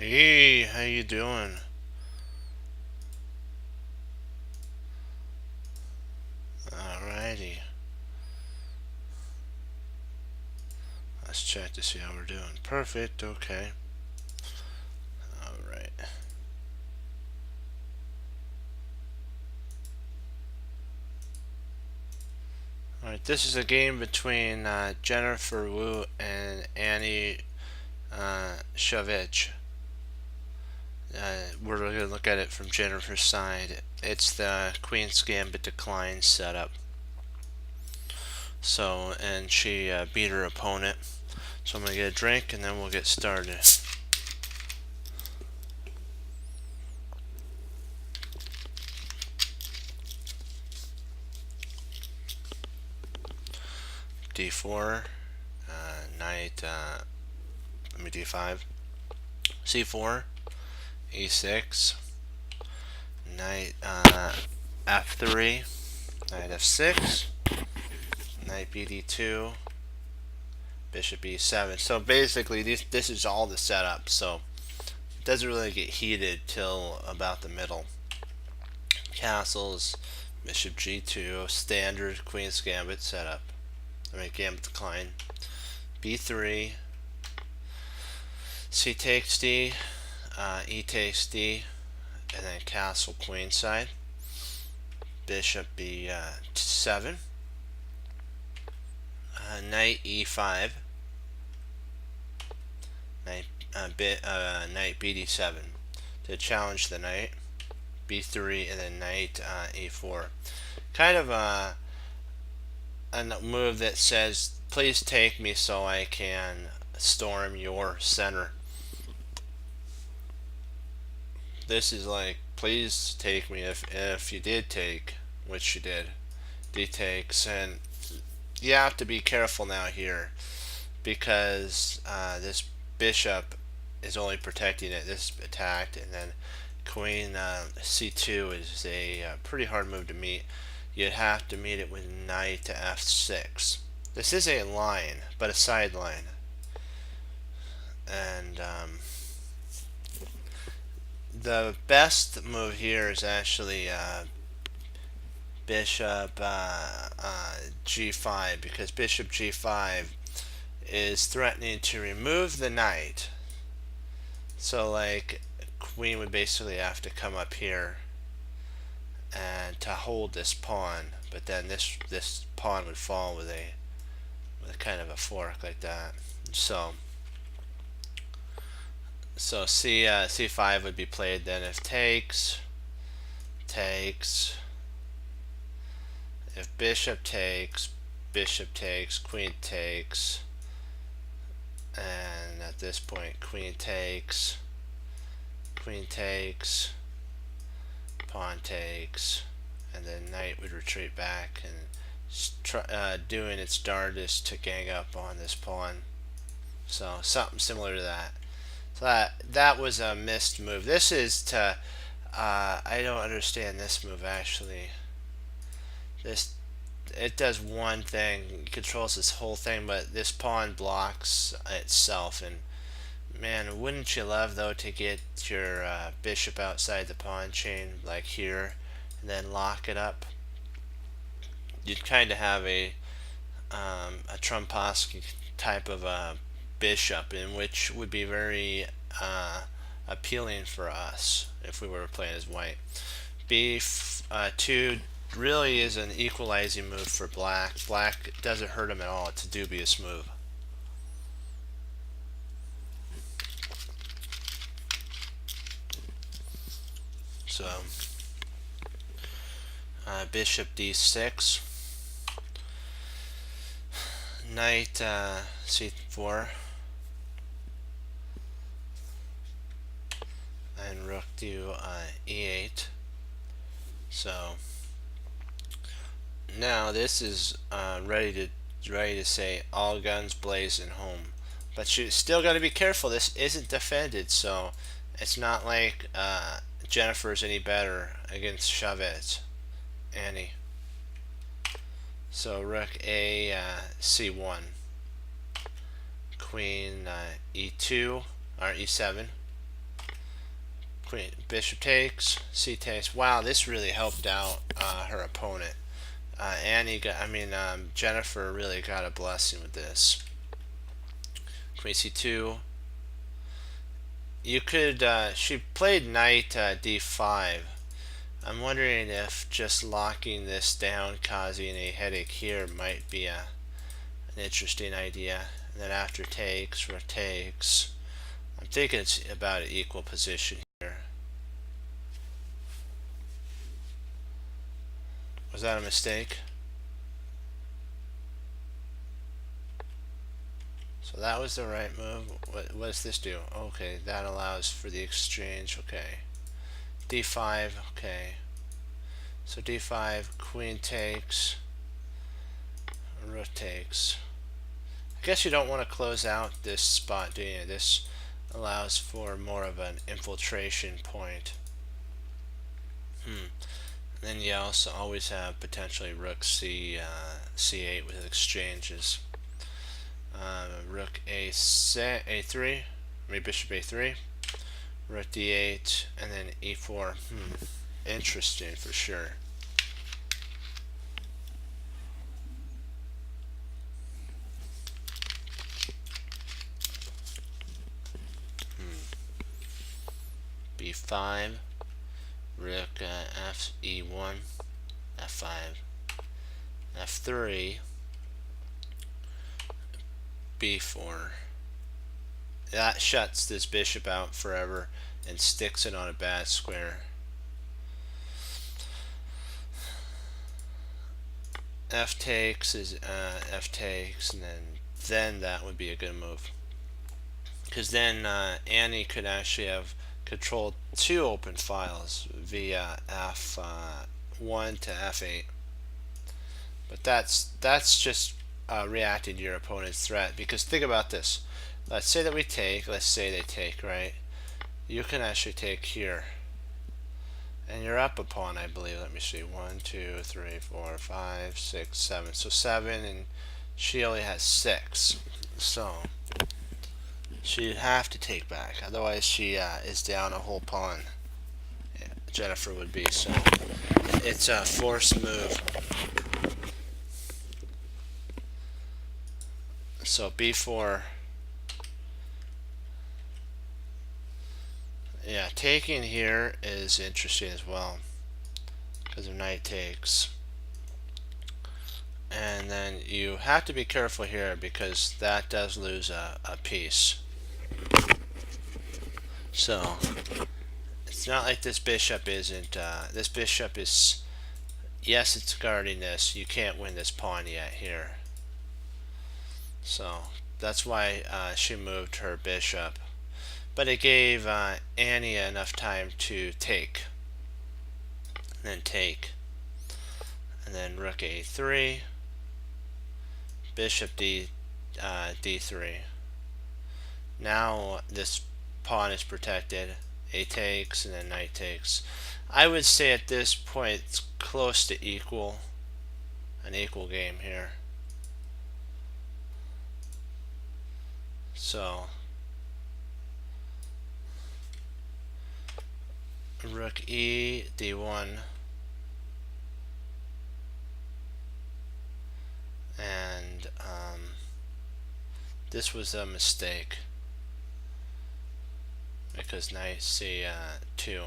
Hey, how you doing? Alrighty. Let's check to see how we're doing. Perfect, okay. Alright. Alright, this is a game between Jennifer Wu and Annie Shavich. We're going to look at it from Jennifer's side. It's the Queen's Gambit decline setup. So, and she beat her opponent. So I'm going to get a drink and then we'll get started. D4, knight, D5, C4, E6, knight F3, knight F6, knight BD2, bishop E7. So basically this is all the setup, so it doesn't really get heated till about the middle. Castles, bishop G2, standard Queen's Gambit setup. Gambit decline. B3, C takes D, E takes D, and then castle queenside. Bishop B7, knight E5, knight BD7 to challenge the knight. B3 and then knight E4. Kind of a move that says, please take me so I can storm your center. This is like, please take me if you did take, which you did. D takes, and you have to be careful now here because this bishop is only protecting it. This attacked, and then queen c2 is a pretty hard move to meet. You'd have to meet it with knight to f6. This is a line, but a side line. And the best move here is actually bishop g5, because bishop g5 is threatening to remove the knight. So like queen would basically have to come up here and to hold this pawn, but then this pawn would fall with a kind of a fork like that. So c5 would be played then if takes, if bishop takes, queen takes, and at this point queen takes, pawn takes, and then knight would retreat back and doing its darndest to gang up on this pawn. So something similar to that. So that was a missed move. This is to I don't understand this move actually. It does one thing, it controls this whole thing, but this pawn blocks itself. And man, wouldn't you love though to get your bishop outside the pawn chain like here, and then lock it up? You'd kind of have a Trompowsky type of a bishop, in which would be very appealing for us if we were playing as white. B2 really is an equalizing move for black. Black doesn't hurt him at all. It's a dubious move. So bishop d6, knight c4, and rook to e8. So now this is ready to say all guns blazing home, but you still got to be careful. This isn't defended, so it's not like Jennifer's any better against Chavez, Annie. So rook a c1, queen e2 or e7, Queen, bishop takes, c takes. Wow, this really helped out her opponent. Jennifer really got a blessing with this. Queen c2. You could, she played knight d5. I'm wondering if just locking this down, causing a headache here, might be an interesting idea. And then after takes, rook takes. I'm thinking it's about an equal position here. Was that a mistake? So that was the right move. What does this do? Okay, that allows for the exchange. Okay. d5, okay. So d5, queen takes, rook takes. I guess you don't want to close out this spot, do you? This allows for more of an infiltration point. Then you also always have potentially rook c8 with exchanges. Rook a3, maybe bishop a3, rook d8, and then e4. Interesting for sure. b5, rook f e1, f5, f3, b4. That shuts this bishop out forever and sticks it on a bad square. F takes is F takes, and then that would be a good move, because then Annie could actually have controlled two open files via F1 to F8. But that's just reacting to your opponent's threat, because think about this. Let's say that we take, let's say they take, right? You can actually take here. And you're up a pawn, I believe. Let me see. 1, 2, 3, 4, 5, 6, 7. So 7, and she only has 6. So she'd have to take back. Otherwise, she is down a whole pawn. Yeah, Jennifer would be. So it's a forced move. So b4. Yeah, taking here is interesting as well, because of knight takes. And then you have to be careful here, because that does lose a piece. So it's not like this bishop isn't, this bishop is, yes, it's guarding this. You can't win this pawn yet here. So that's why she moved her bishop. But it gave Annie enough time to take, and then take, and then rook a3, bishop d3. Now this pawn is protected. A takes, and then knight takes. I would say at this point it's close to equal, an equal game here. So rook e, d1, and this was a mistake, because knight c2,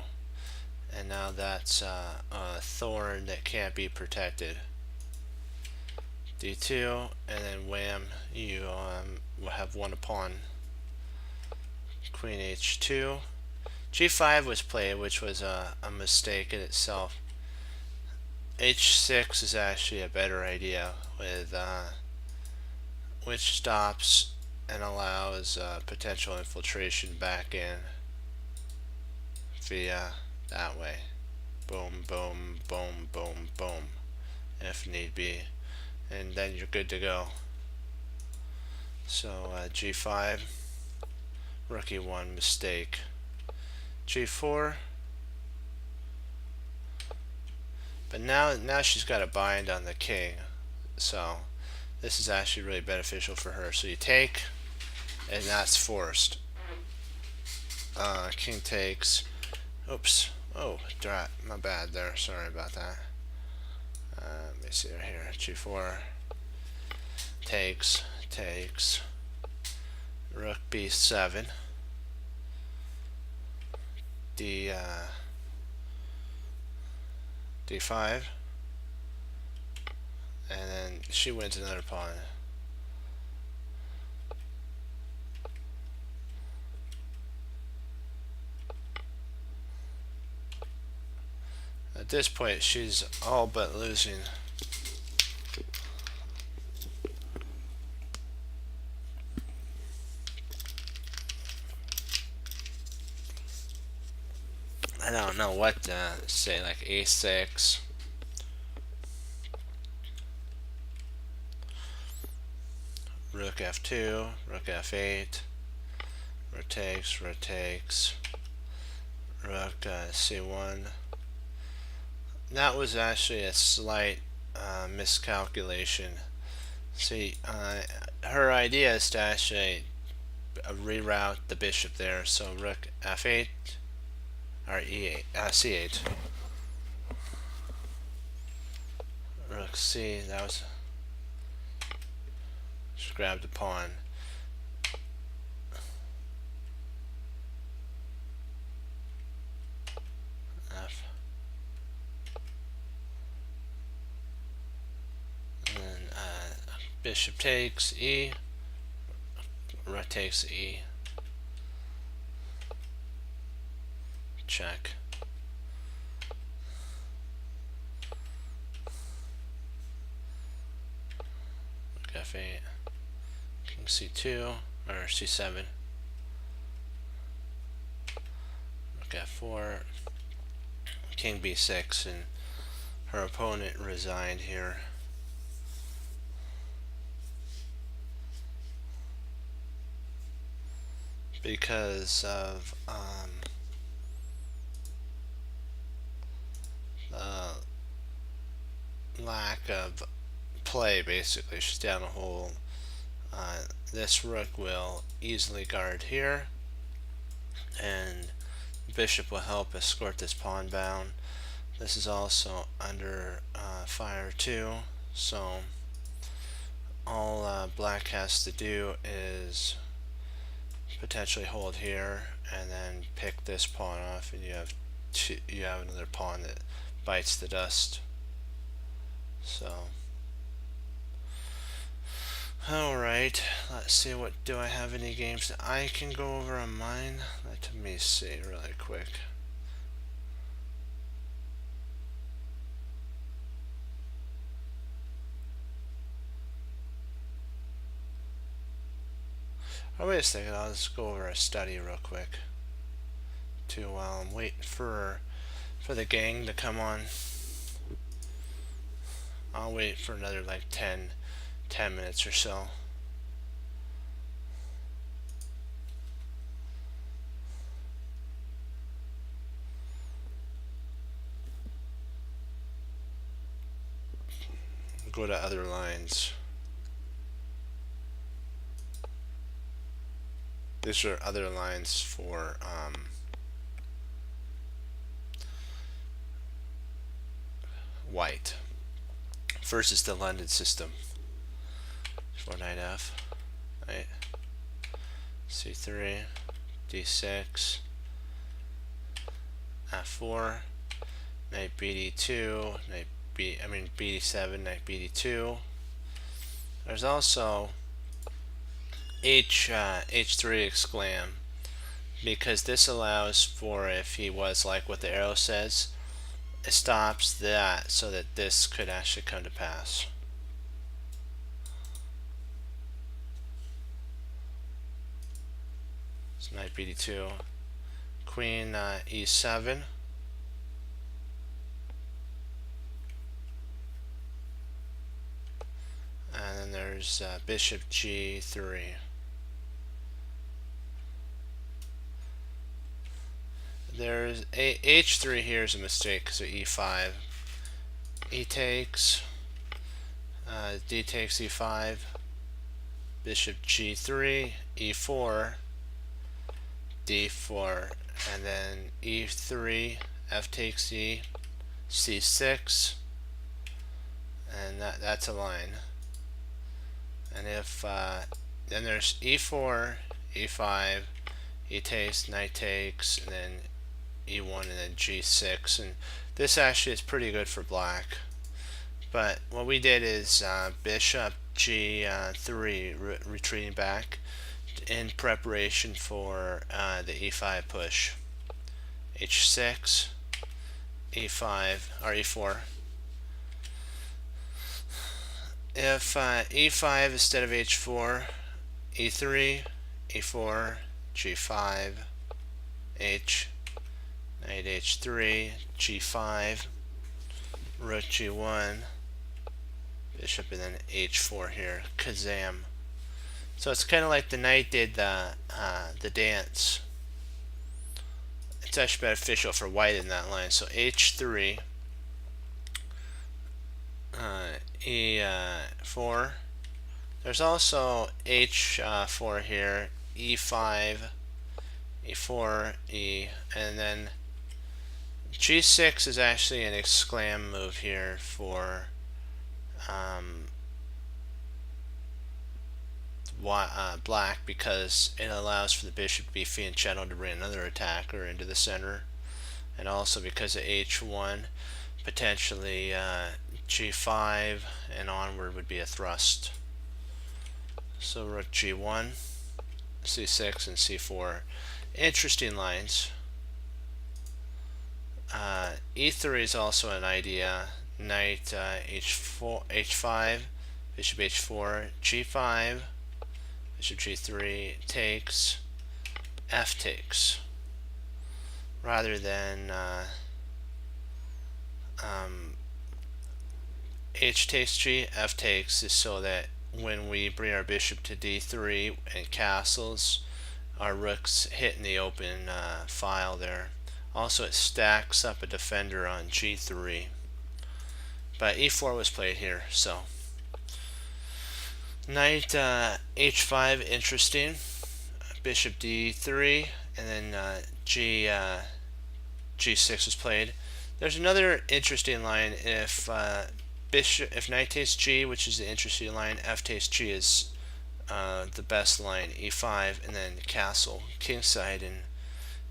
and now that's a thorn that can't be protected. d2, and then wham, you will have won a pawn. Queen h2. g5 was played, which was a mistake in itself. h6 is actually a better idea, with which stops and allows potential infiltration back in via that way. Boom, boom, boom, boom, boom, if need be, and then you're good to go. So g5, rook e1, mistake. g4, but now she's got a bind on the king, so this is actually really beneficial for her. So you take, and that's forced. King takes, Oops. Oh, drat. My bad there. Sorry about that. Let me see right here. G4 takes, rook B7, D5, and then she wins another pawn. At this point, she's all but losing. I don't know what to say, like A6. Rook F2, rook F8, rook takes, rook C1. That was actually a slight miscalculation. See, her idea is to actually reroute the bishop there. So rook F8 or E8, C8. Rook C. That was just grabbed the pawn. F. And then bishop takes E. Rook takes E. Check. Rook F8. King C2 or C7. Rook F4. King B6, and her opponent resigned here. Because of lack of play. Basically, she's down a hole. This rook will easily guard here, and bishop will help escort this pawn down. This is also under fire too, so all black has to do is potentially hold here and then pick this pawn off, and you have another pawn that bites the dust. So alright, let's see, what do I have any games that I can go over on mine? Let me see really quick. Oh, wait a second, I'll just go over a study real quick too while I'm waiting for the gang to come on. I'll wait for another like 10 minutes or so. Go to other lines. These are other lines for white. First is the London system. For knight F, right? C3, D6, F4, knight BD2, BD7, knight BD2. There's also H3 exclam, because this allows for, if he was like what the arrow says, it stops that so that this could actually come to pass. So knight BD2, queen E7, and then there's bishop G3. There's H3 here is a mistake, so E5. E takes, D takes E5, bishop G3, E4, D4, and then e3, f takes e, c6, and that's a line. And if then there's e4, e5, e takes, knight takes, and then e1, and then g6, and this actually is pretty good for black. But what we did is bishop g3, retreating back in preparation for the e5 push. h6, e5, or e4. If e5 instead of h4, e3, e4, g5, h, knight h3, g5, rook g1, bishop, and then h4 here, kazam. So it's kind of like the knight did the dance. It's actually beneficial for white in that line. So h3, e4. There's also h4 here, e5, e4, e, and then g6 is actually an exclam move here for black, because it allows for the bishop to be fianchetto to bring another attacker into the center, and also because of h1, potentially g5 and onward would be a thrust. So rook g1, c6, and c4. Interesting lines. e3 is also an idea. Knight h4, h5, bishop h4, g5, bishop g3 takes, f takes, rather than h takes g, f takes is so that when we bring our bishop to d3 and castles, our rook's hitting the open file there. Also, it stacks up a defender on g3. But e4 was played here, so knight h5, interesting. Bishop d3, and then g6 was played. There's another interesting line. If knight takes g, which is the interesting line, f takes g is the best line, e5, and then castle kingside, and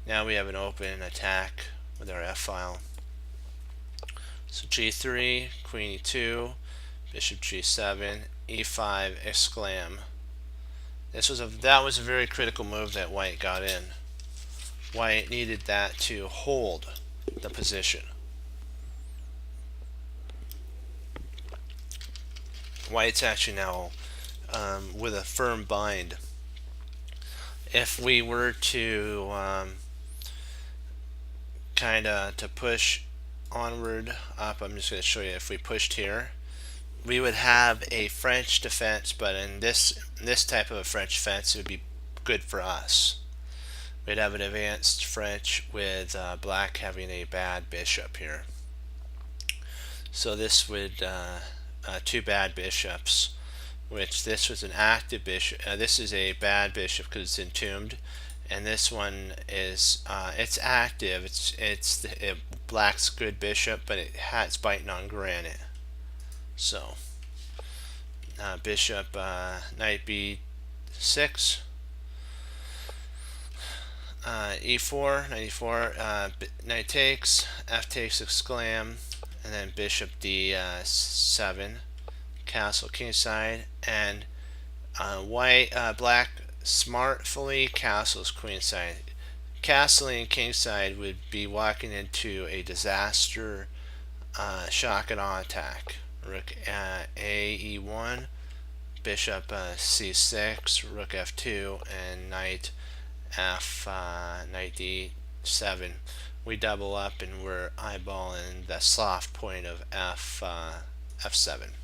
now we have an open attack with our f file. So g3, queen e2, bishop g7, e5, exclam. That was a very critical move that white got in. White needed that to hold the position. White's actually now with a firm bind. If we were to kind of to push onward up, I'm just going to show you. If we pushed here, we would have a French defense, but in this type of a French defense, it would be good for us. We'd have an advanced French with black having a bad bishop here. So this would two bad bishops, which this was an active bishop. This is a bad bishop because it's entombed, and this one is it's active. It's black's good bishop, but it's biting on granite. So bishop knight b6, e4, knight e4, knight takes, f takes, exclam, and then bishop d7, castle kingside, and black smartfully castles queenside. Castling kingside would be walking into a disaster shock and awe attack. Rook a e1, bishop c6, rook f2, and knight d7. We double up and we're eyeballing the soft point of f7.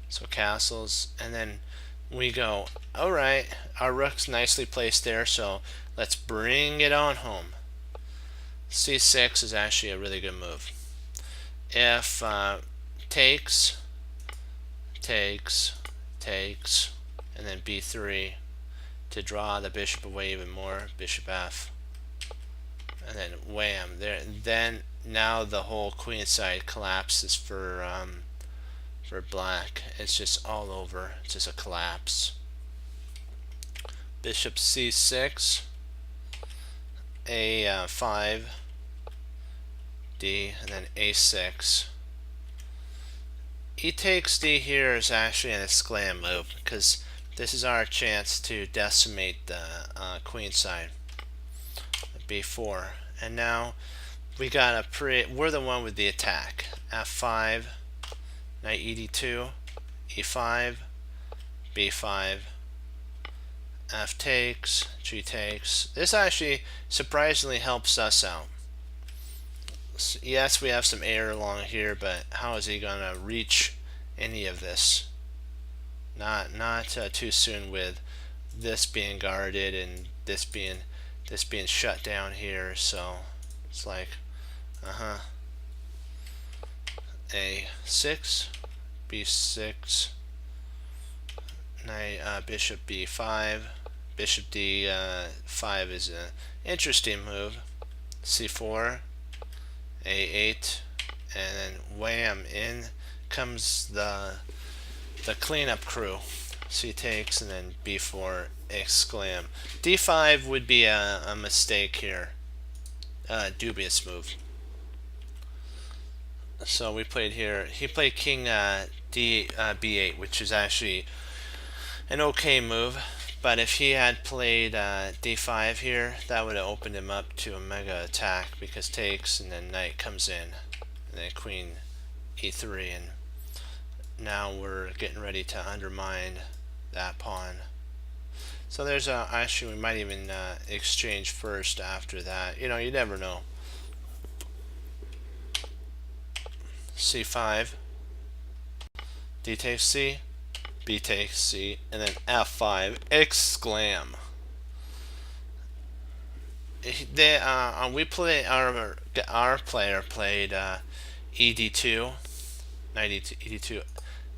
So castles, and then we go, alright, our rook's nicely placed there, so let's bring it on home. c6 is actually a really good move. If takes, and then b3 to draw the bishop away even more, bishop f. and then wham there. Then now the whole queen side collapses for black. It's just all over. It's just a collapse. Bishop c6, a5, d, and then a6. E takes d here is actually an exclam move because this is our chance to decimate the queen side. b4, and now we got we're the one with the attack. f5, knight ed2, e5, b5, f takes, g takes. This actually surprisingly helps us out. So yes, we have some air along here, but how is he gonna reach any of this? Not too soon with this being guarded and this being shut down here. So it's like a6, b6, knight bishop b5, bishop d5 is an interesting move. c4, a8, and then wham, in comes the cleanup crew. C takes, and then b4 exclam. d5 would be a mistake here, dubious move. So we played here. He played king b8, which is actually an okay move. But if he had played d5 here, that would have opened him up to a mega attack because takes, and then knight comes in, and then queen e3, and now we're getting ready to undermine that pawn. So there's actually we might even exchange first after that. You know, you never know. c5, d takes c, b takes c, and then f5 exclam. We play our player played ed2, knight ed2.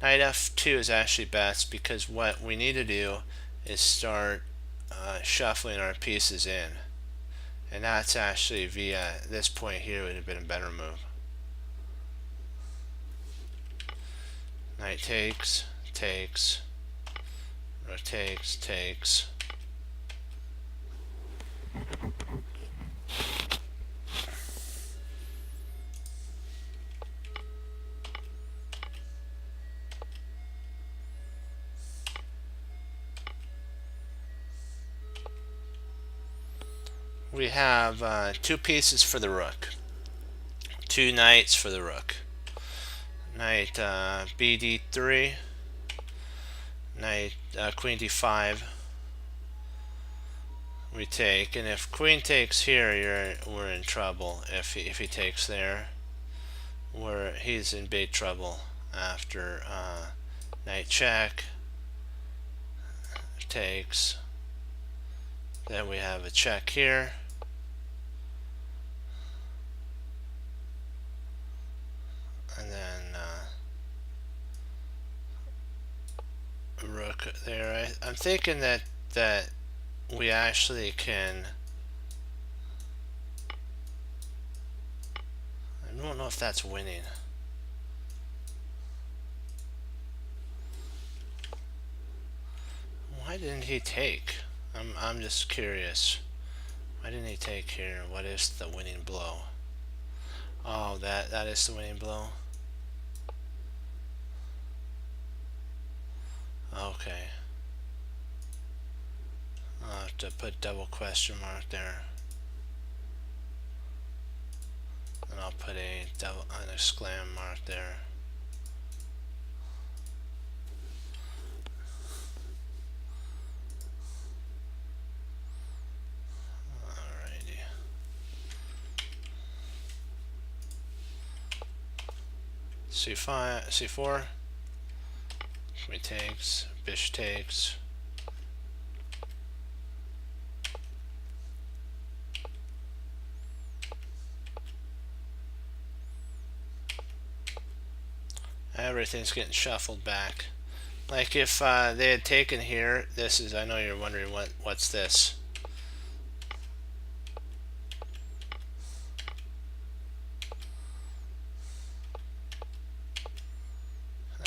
Knight f2 is actually best because what we need to do is start shuffling our pieces in, and that's actually via this point here would have been a better move. Knight takes, takes, rook takes, takes. We have two pieces for the rook, two knights for the rook. Knight bd3, knight queen d5. We take, and if queen takes here, we're in trouble. If he takes there, he's in big trouble. After knight check, takes, then we have a check here. And then rook there. I'm thinking that we actually can. I don't know if that's winning. Why didn't he take? I'm just curious. Why didn't he take here? What is the winning blow? Oh, that is the winning blow. Okay. I'll have to put double question mark there. And I'll put an exclam mark there. Alrighty. C5, C4. Queen takes, bishop takes. Everything's getting shuffled back. Like if they had taken here, this is, I know you're wondering what's this.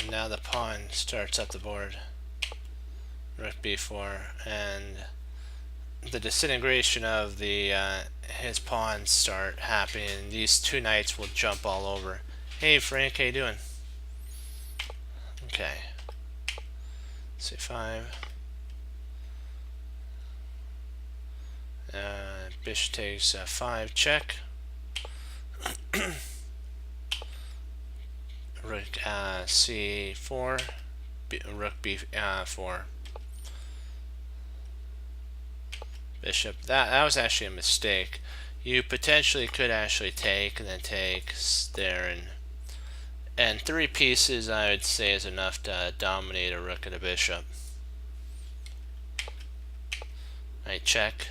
and now the pawn starts up the board. Rook b4, and the disintegration of the his pawns start happening, and these two knights will jump all over. Hey Frank, how you doing? Okay. c5. Bishop takes 5, check. Rook c4, rook b4. Bishop. That was actually a mistake. You potentially could actually take and then take there, and 3 pieces I would say is enough to dominate a rook and a bishop. Right, check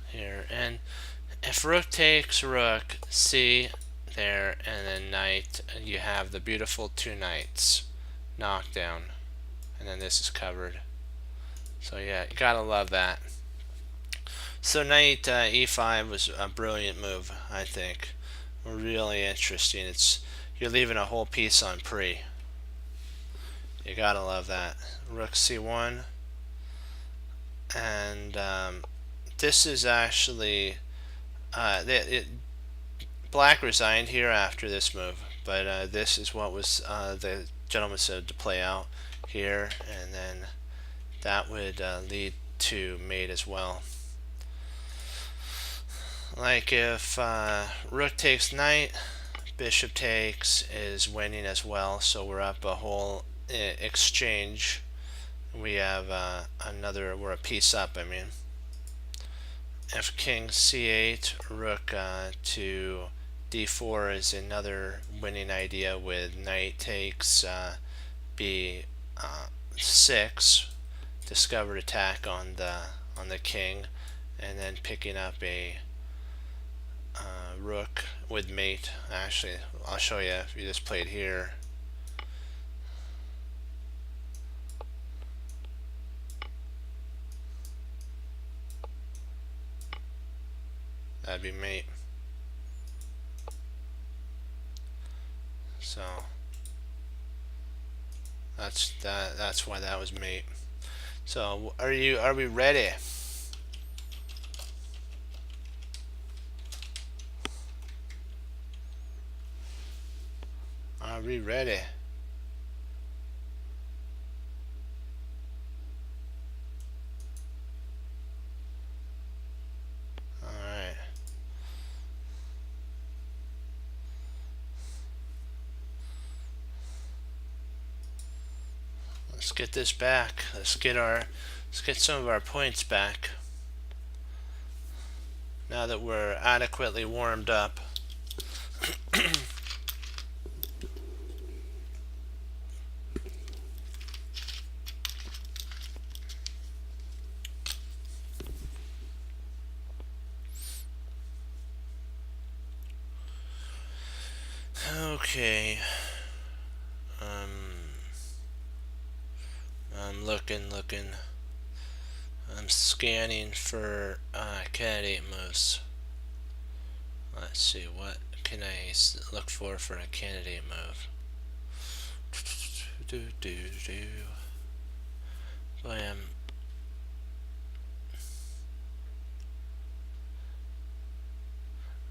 here, and if rook takes rook, c there, and then knight, you have the beautiful 2 knights knocked down, and then this is covered. So yeah, you gotta love that. So knight e5 was a brilliant move, I think. Really interesting. You're leaving a whole piece on pre. You gotta love that. Rook c1, and this is actually black resigned here after this move, but this is what was the gentleman said to play out here, and then that would lead to mate as well. Like if rook takes knight, bishop takes is winning as well, so we're up a whole exchange. We have we're a piece up, I mean. If king c8, rook to d4 is another winning idea with knight takes b6, discovered attack on the king, and then picking up a rook with mate. Actually, I'll show you if you just played here. That'd be mate. So that's why that was mate. So are we ready? Are we ready? Alright. Let's get this back. Let's get some of our points back. Now that we're adequately warmed up. Okay. I'm looking. I'm scanning for candidate moves. Let's see, what can I look for a candidate move? Boy,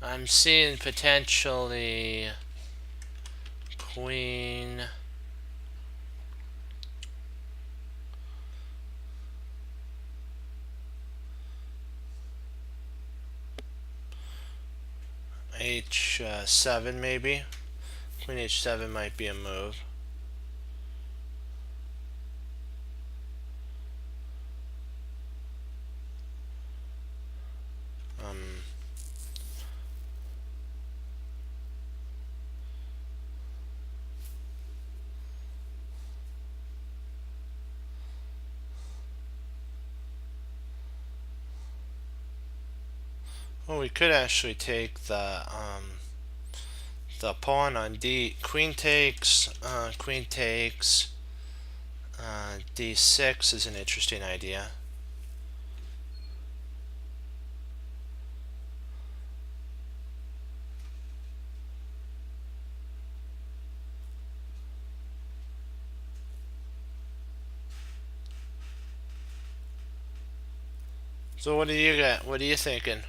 I'm seeing potentially queen. H7 maybe. Queen H7 might be a move. Well, we could actually take the pawn on D. Queen takes D6 is an interesting idea. So what do you got? What are you thinking?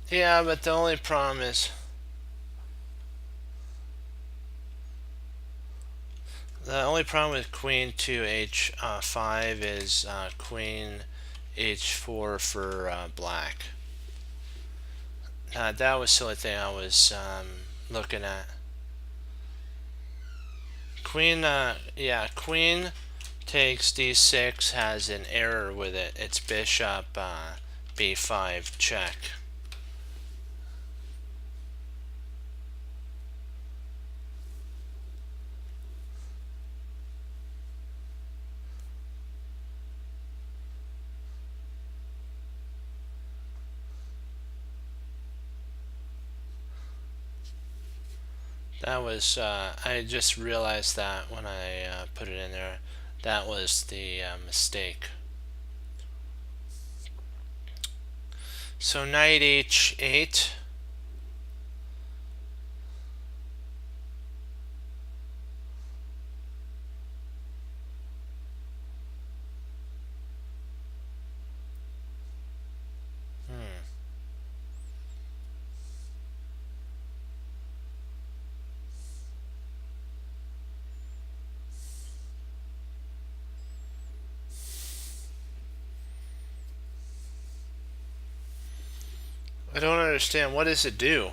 Yeah, but the only problem is with queen to h5 is queen h4 for black. That was the only thing I was looking at. Queen, yeah, queen takes d6 has an error with it. It's bishop b5 check. That was, I just realized that when I put it in there. That was the mistake. So knight h8. I don't understand. What does it do?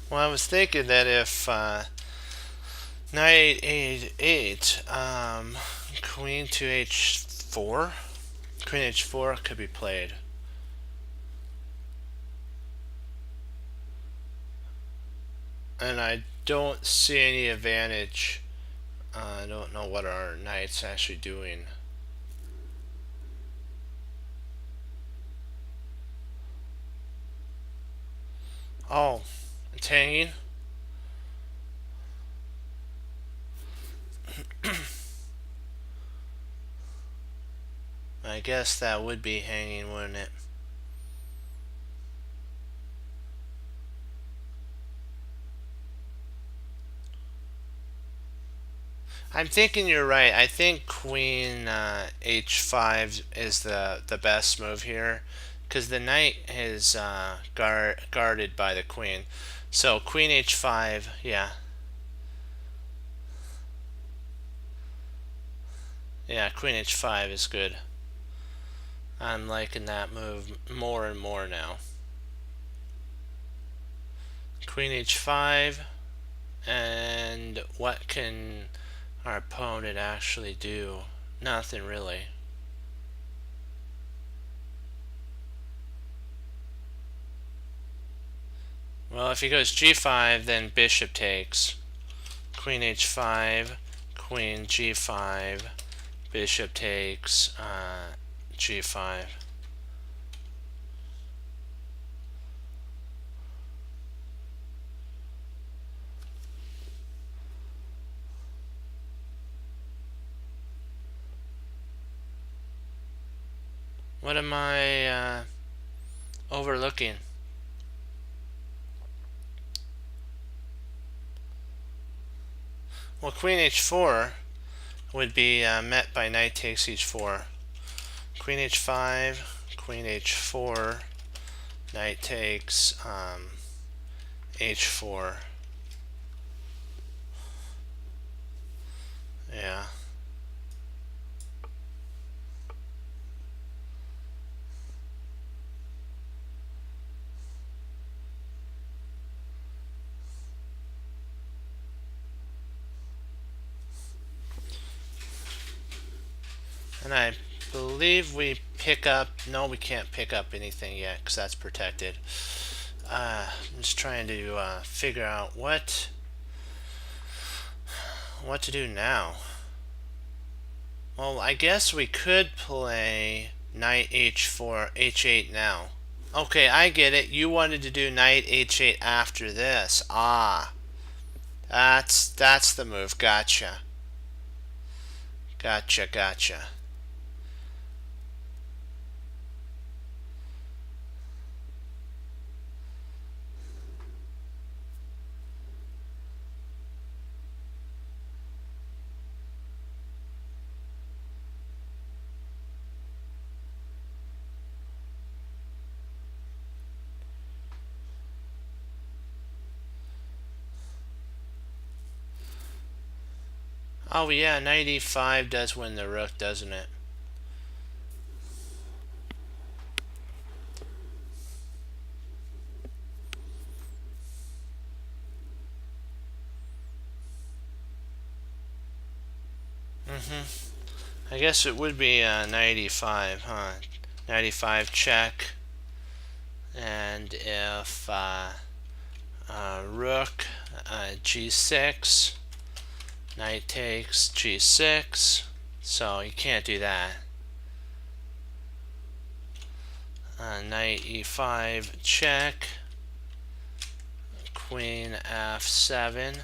Well, I was thinking that if knight a8, queen to h4, queen h4 could be played. And I don't see any advantage. I don't know what our knight's actually doing. Oh, it's hanging. I guess that would be hanging, wouldn't it? I'm thinking you're right. I think queen h5 is the best move here, because the knight is guarded by the queen. So queen h5, yeah. Yeah, queen h5 is good. I'm liking that move more and more now. Queen h5, and what can our opponent actually do? Nothing really. Well, if he goes g5, then bishop takes. Queen h5, queen g5, bishop takes g5. What am I overlooking? Well, queen h4 would be met by knight takes h4. Queen h5, queen h4, knight takes h4. Yeah. And I believe we pick up, no, we can't pick up anything yet because that's protected. I'm just trying to figure out what to do now. Well, I guess we could play knight h4, h8 now. Okay, I get it. You wanted to do knight h8 after this. Ah, that's the move. Gotcha. Gotcha, gotcha. Oh yeah, knight e5 does win the rook, doesn't it? I guess it would be knight e5, huh? Knight e5 check, and if rook g6, knight takes g6, so you can't do that. Knight e5 check, queen f7.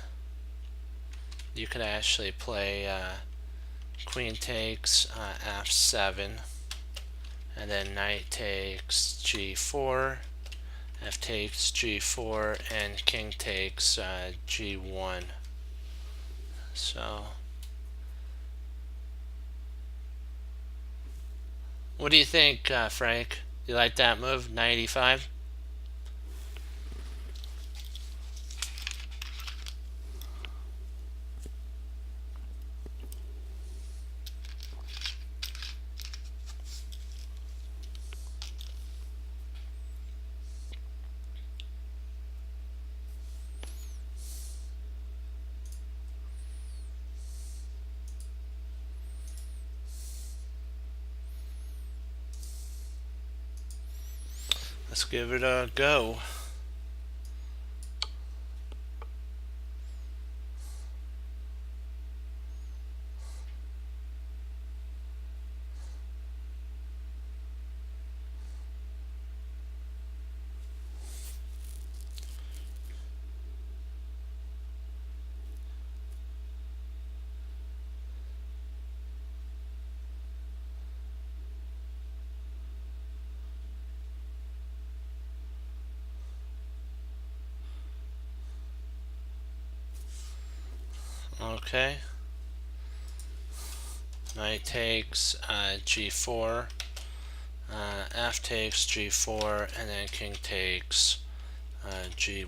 You could actually play queen takes f7, and then knight takes g4, f takes g4, and king takes g1. So, what do you think, Frank? You like that move, knight e5? Let's give it a go. Okay. Knight takes g4, f takes g4, and then king takes g1.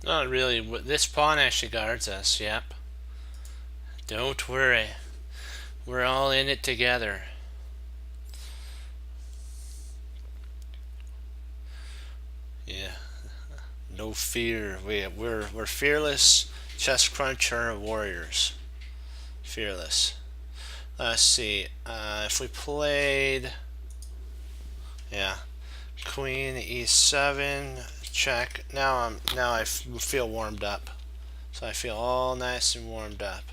Not really. This pawn actually guards us, yep. Don't worry. We're all in it together. Yeah. No fear. We're fearless chess cruncher warriors. Fearless. Let's see. If we played, yeah, queen e7 check. Now I feel warmed up. So I feel all nice and warmed up.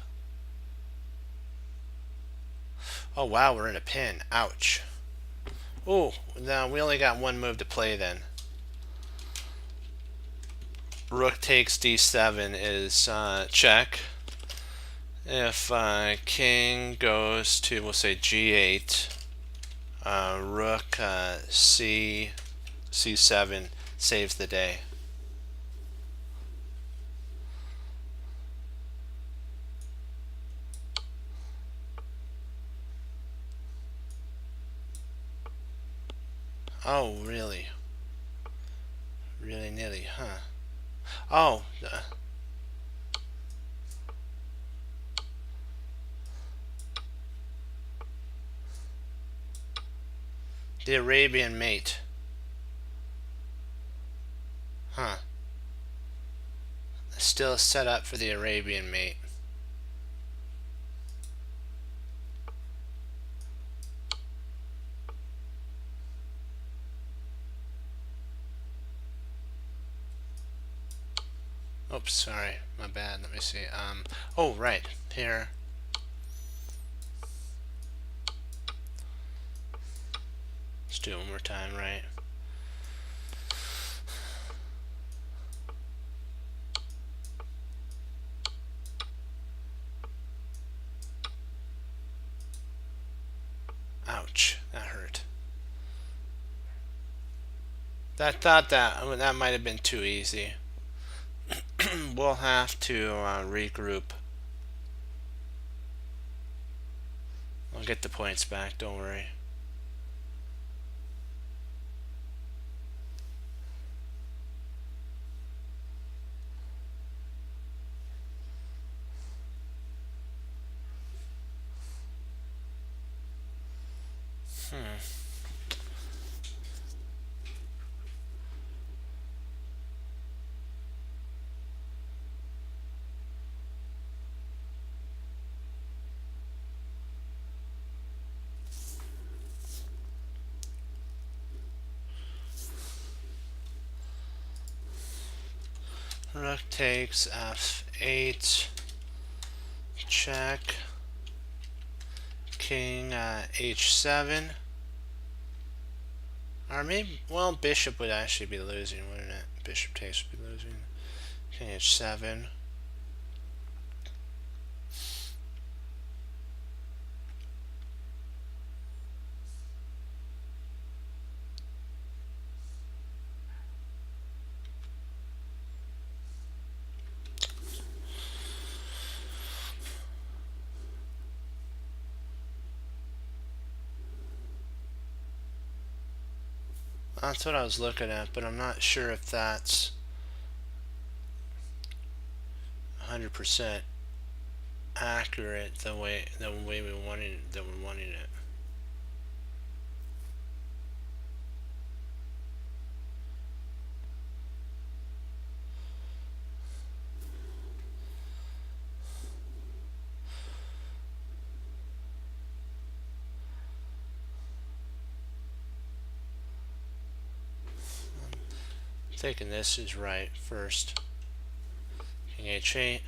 Oh wow, we're in a pin. Ouch. Oh, now we only got one move to play then. Rook takes d7 is check. If king goes to, we'll say g8, rook c7 saves the day. Oh, really? Really nilly, huh? Oh, the Arabian mate. Huh. Still set up for the Arabian mate. Oops, sorry, my bad. Let me see. Oh, right here. Let's do it one more time, right? Ouch, that hurt. That thought that that might have been too easy. We'll have to regroup. I'll get the points back, don't worry. Rook takes f8, check, king h7, or maybe, well, bishop would actually be losing, wouldn't it? Bishop takes would be losing. King h7. That's what I was looking at, but I'm not sure if that's 100% accurate the way we wanted it. I'm thinking this is right first. King h8.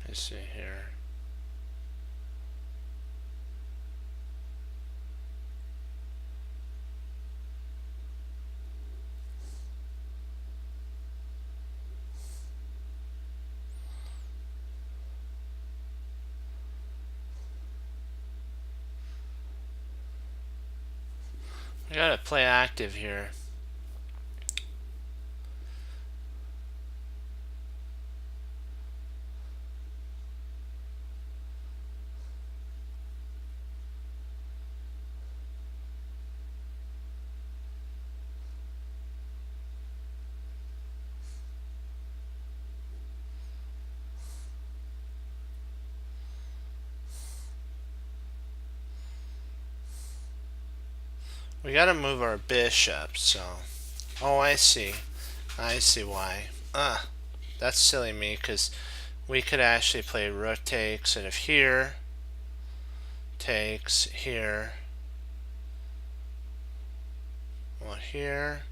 Let's see here. We gotta play active here. We gotta move our bishop, so. Oh, I see. I see why. That's silly me, because we could actually play rook takes, and if here takes, here, well, here,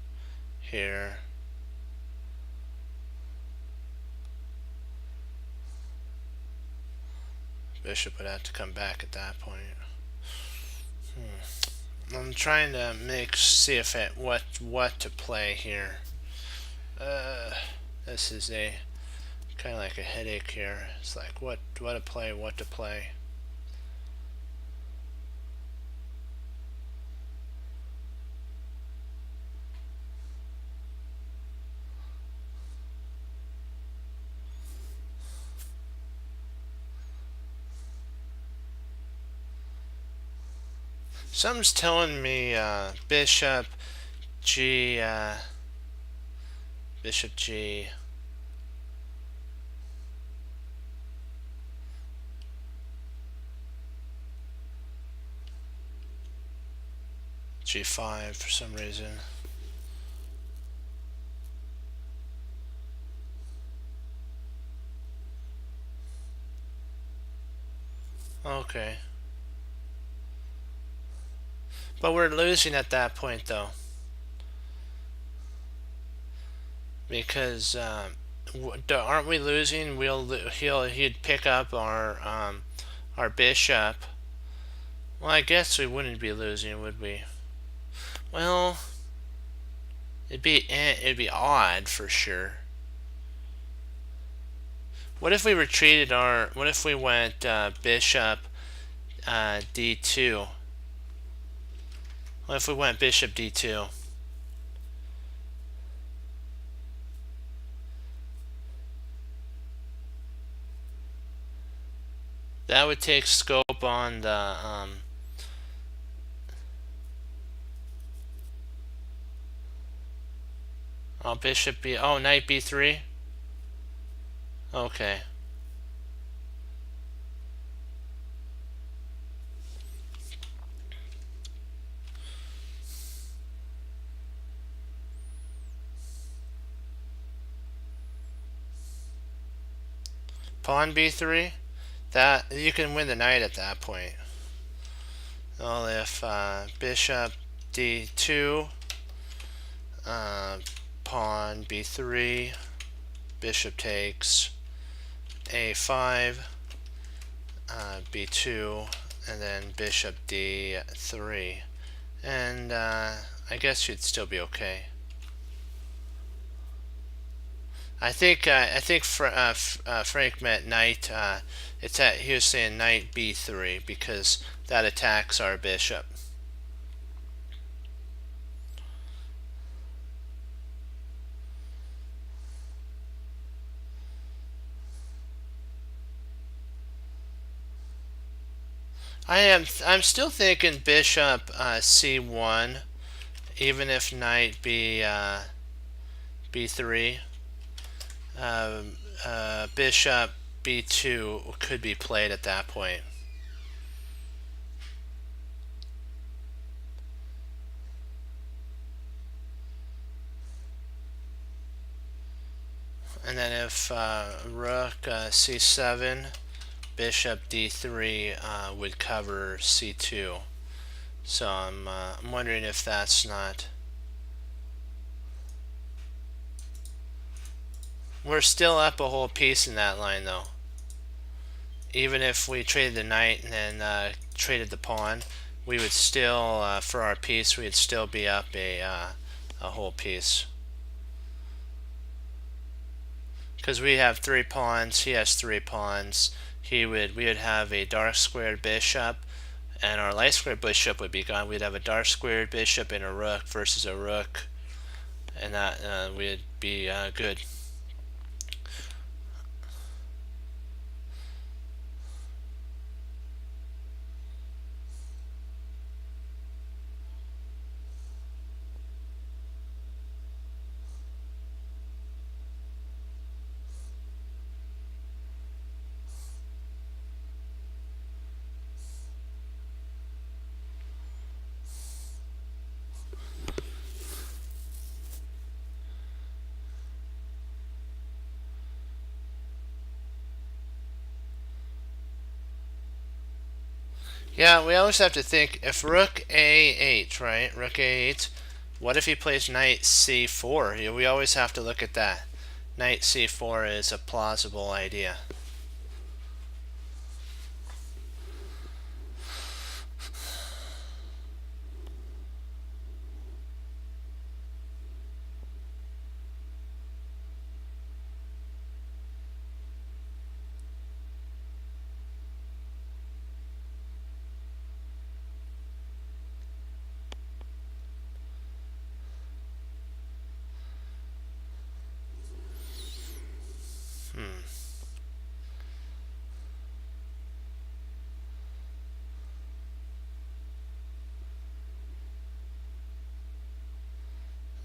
bishop would have to come back at that point. I'm trying to see if what to play here. This is a kind of like a headache here. It's like what to play, what to play. Something's telling me bishop G, bishop G. G5 for some reason. Okay. But we're losing at that point though. Because aren't we losing? He'd pick up our bishop. Well, I guess we wouldn't be losing, would we? Well, it'd be odd for sure. What if we retreated our? What if we went bishop d2? What if we went bishop d2? That would take scope on the oh, bishop b. Oh, knight b3. Okay. Pawn b3. That you can win the knight at that point. Well, if bishop d2, pawn b3, bishop takes a5, b2, and then bishop d3, and I guess you'd still be okay. I think Frank meant knight. He was saying knight b3 because that attacks our bishop. I'm still thinking bishop c1, even if knight b3. Bishop b2 could be played at that point. And then if rook c7, bishop d3 would cover c2. So I'm wondering if that's not. We're still up a whole piece in that line though. Even if we traded the knight and then traded the pawn, we would still, for our piece, we'd still be up a whole piece. Because we have 3 pawns, he has 3 pawns. We would have a dark squared bishop, and our light squared bishop would be gone. We'd have a dark squared bishop and a rook versus a rook, and that would be good. Yeah, we always have to think, if rook a8, right? Rook a8, what if he plays knight c4? We always have to look at that. Knight c4 is a plausible idea.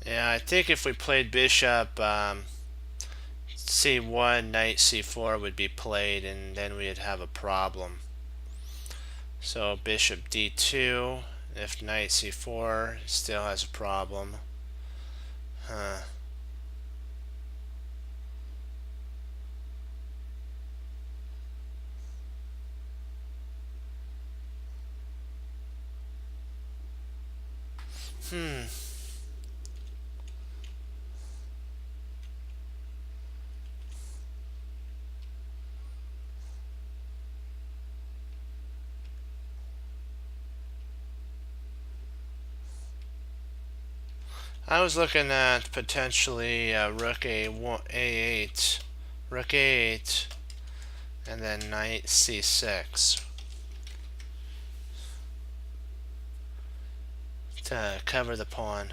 Yeah, I think if we played bishop c1, knight c4 would be played, and then we'd have a problem. So bishop d2, if knight c4, still has a problem. Huh. I was looking at potentially rook a8, rook a8, and then knight c6 to cover the pawn.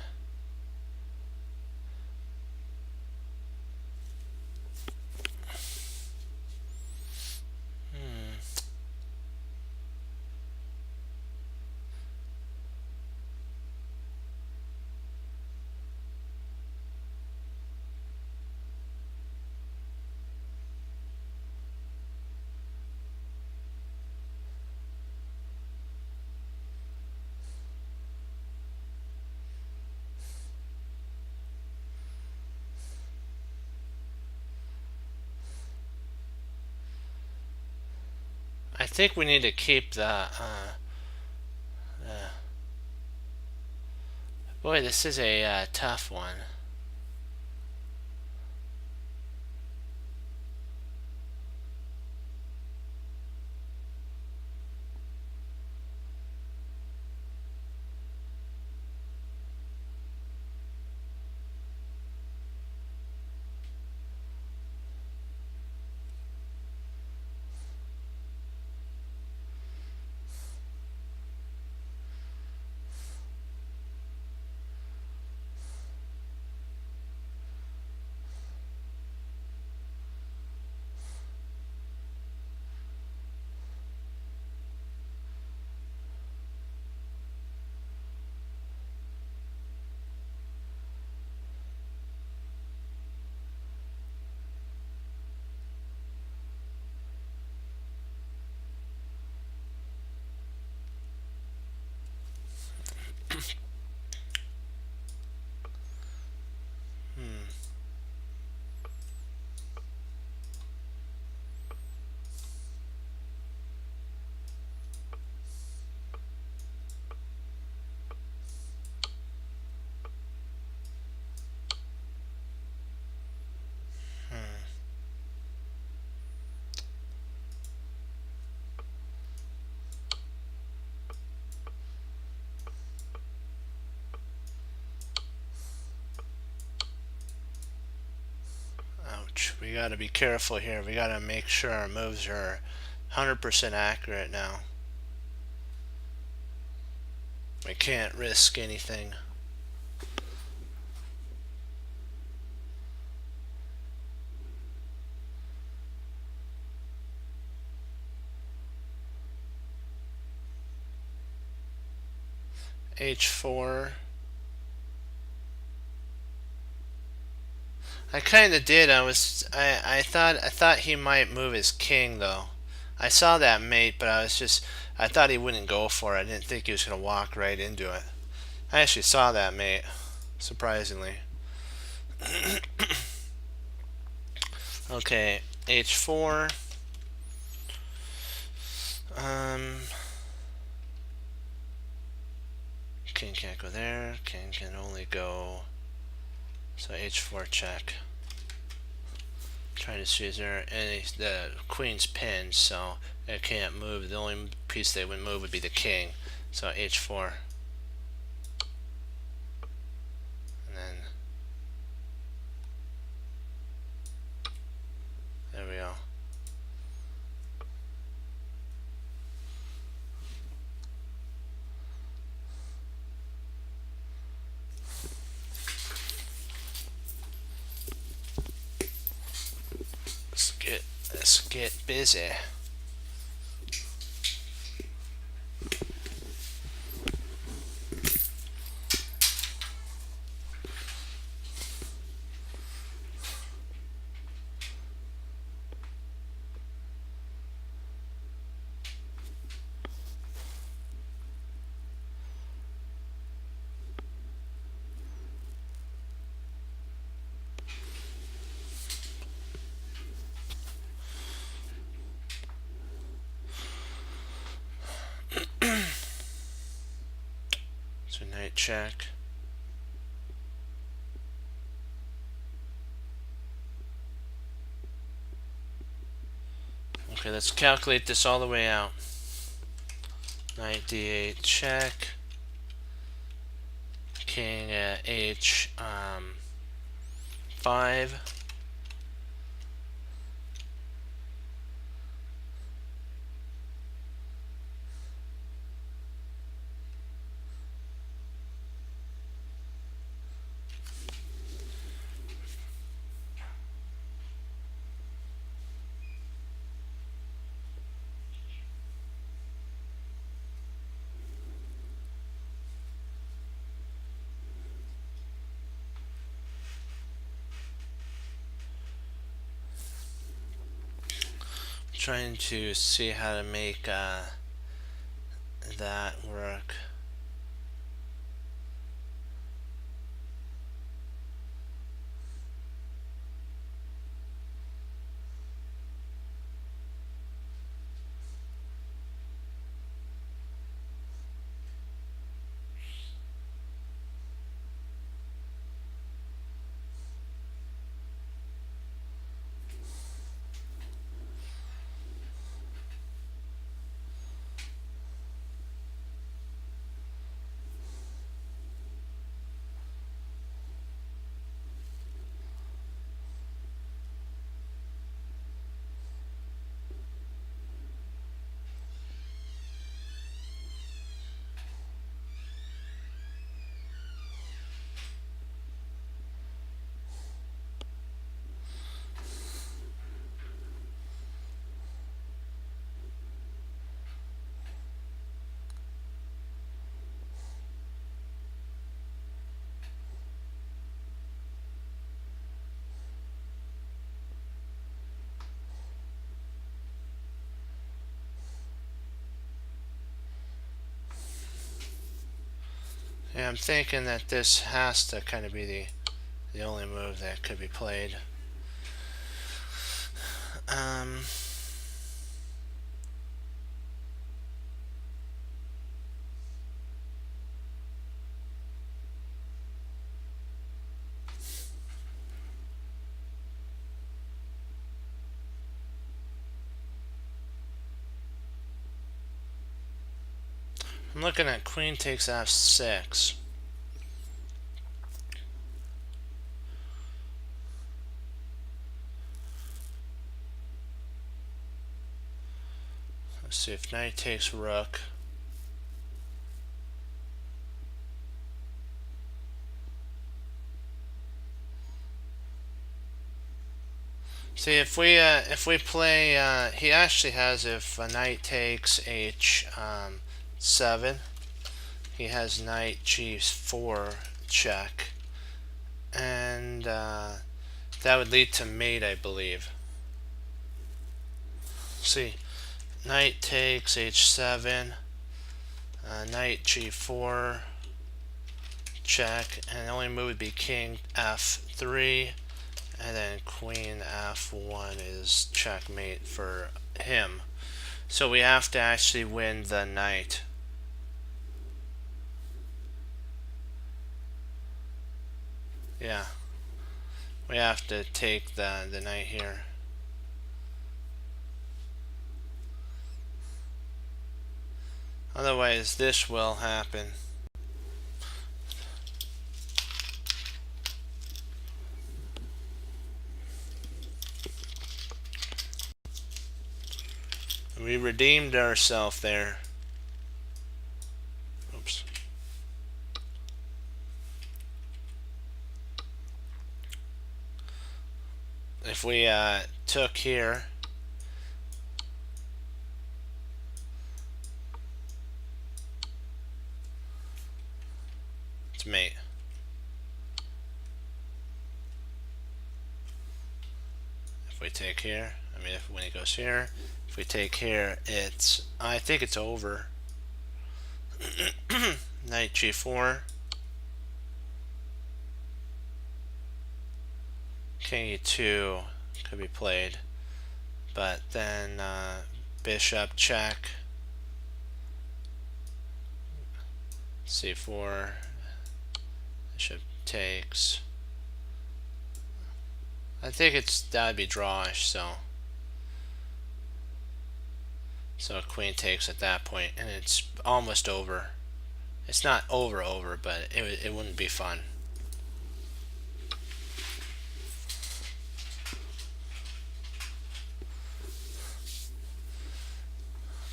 I think we need to keep the boy, this is a tough one. Ouch. We got to be careful here. We got to make sure our moves are 100% accurate now. We can't risk anything. H4. I kind of did. I thought he might move his king though. I saw that mate, but I thought he wouldn't go for it. I didn't think he was gonna walk right into it. I actually saw that mate, surprisingly. Okay, H4. King can't go there. King can only go. So H4 check. Trying to see is there any. The queen's pinned, so it can't move. The only piece they would move would be the king. So H4. And then. There we go. Let's get busy. So knight check. Okay, let's calculate this all the way out. Knight d8 check. King at h5. Trying to see how to make that work. Yeah, I'm thinking that this has to kind of be the only move that could be played. Um, I'm looking at queen takes f6. Let's see if knight takes rook. See if we play, he actually has, if a knight takes h7, he has knight g4 check, and that would lead to mate, I believe. See, knight takes h7, knight g4 check, and the only move would be king f3, and then queen f1 is checkmate for him. So we have to actually win the knight. Yeah, we have to take the knight here. Otherwise this will happen. We redeemed ourselves there. Oops. If we took here, it's mate. If we take here, I mean, when it goes here, if we take here, I think it's over. Knight g4, king e2 could be played, but then bishop check, c4, bishop takes. I think that'd be drawish, so queen takes at that point, and it's almost over. It's not over, but it wouldn't be fun.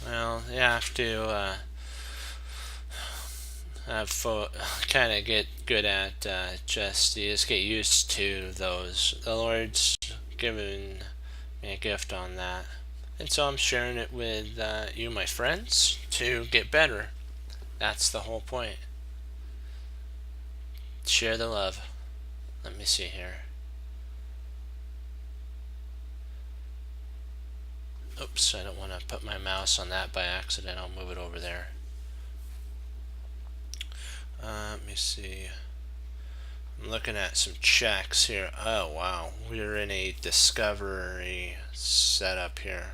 Well, you have to kind of get good at chess. You just get used to those. The Lord's given me a gift on that, and so I'm sharing it with you, my friends, to get better. That's the whole point. Share the love. Let me see here. Oops, I don't want to put my mouse on that by accident. I'll move it over there. Let me see. I'm looking at some checks here. Oh, wow. We're in a discovery setup here.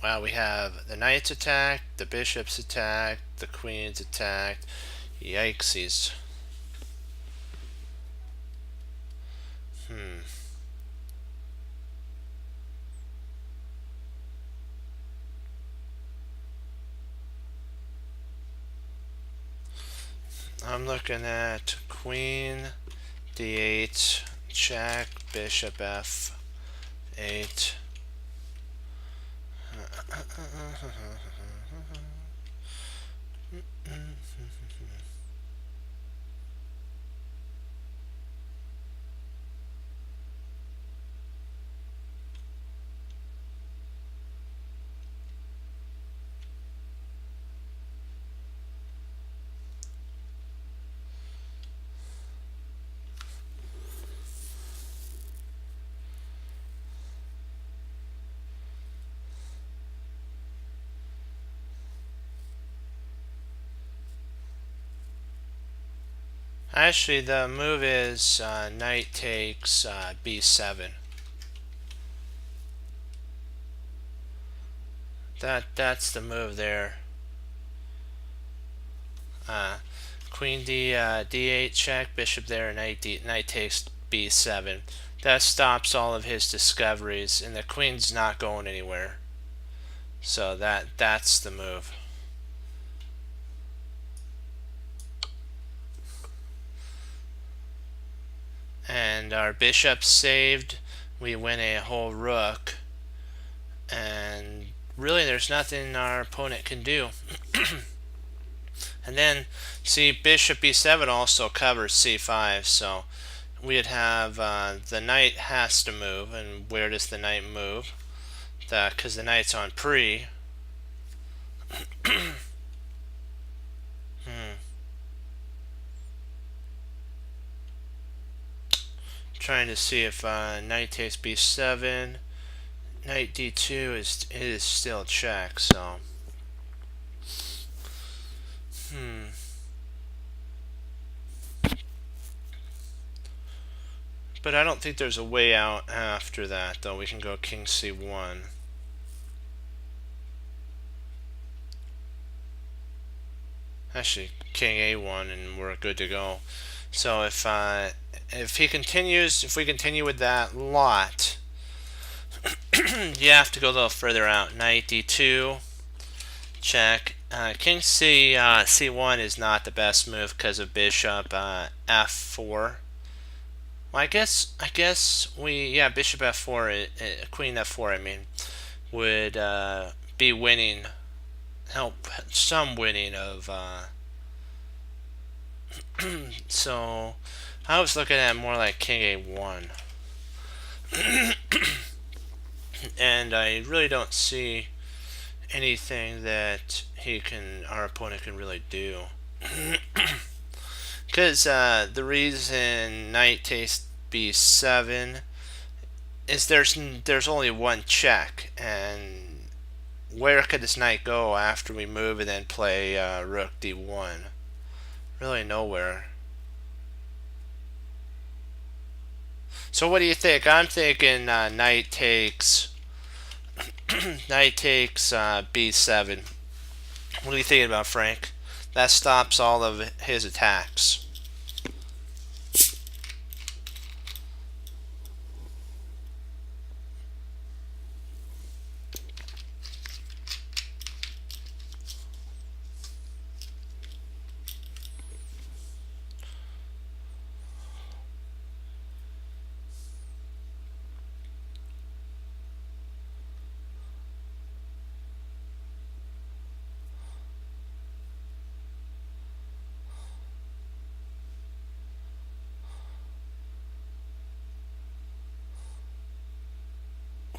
Wow, we have the knight's attacked, the bishop's attacked, the queen's attacked. Yikesies. I'm looking at queen d8, check, bishop f8. Actually, the move is knight takes b7. That's the move there. Queen d8 check, bishop there, knight takes b7. That stops all of his discoveries, and the queen's not going anywhere. So that's the move. And our bishop's saved. We win a whole rook, and really there's nothing our opponent can do. And then see, bishop b7 also covers c5, so we'd have the knight has to move. And where does the knight move? Because the knight's on pre. Trying to see if knight takes b7, knight d2 is still check. So but I don't think there's a way out after that, though. We can go king c1. Actually, king a1, and we're good to go. So if we continue with that lot, you have to go a little further out. Knight d2, check. King c1 is not the best move because of bishop f4. Well, I guess bishop f4, queen f4. I mean, would be winning, help some winning of. So I was looking at more like king a1. And I really don't see anything that our opponent can really do. Because the reason knight takes b7 is there's only one check, and where could this knight go after we move and then play rook d1? Really nowhere. So what do you think? I'm thinking knight takes b7, What are you thinking about, Frank? That stops all of his attacks.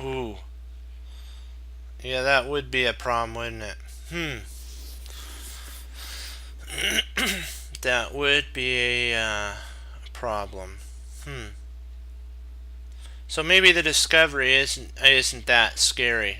Ooh. Yeah, that would be a problem, wouldn't it? That would be a problem. So maybe the discovery isn't that scary.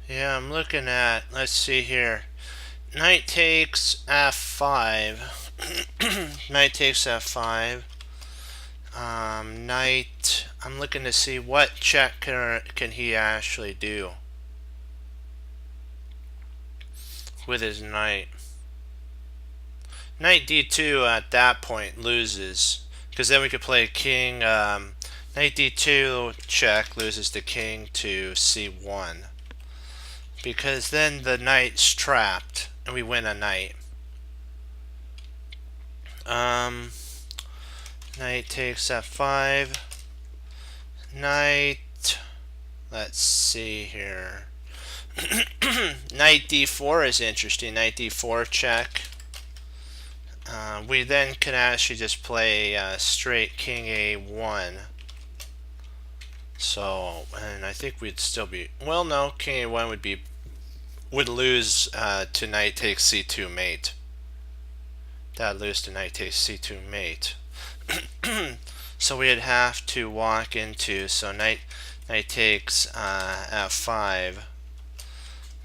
Yeah, I'm looking at, let's see here. Knight takes f5. Knight takes f5. Knight, I'm looking to see what check can he actually do with his knight. Knight d2 at that point loses, because then we could play king. Knight d2 check loses the king to c1, because then the knight's trapped and we win a knight. Knight takes f5. Knight, let's see here. Knight d4 is interesting. Knight d4 check. We then can actually just play straight king a1. So, and I think we'd still be, well, no, king a1 would lose to knight takes c2 mate. That would lose to knight takes c2 mate. So we'd have to walk into, so knight takes f5.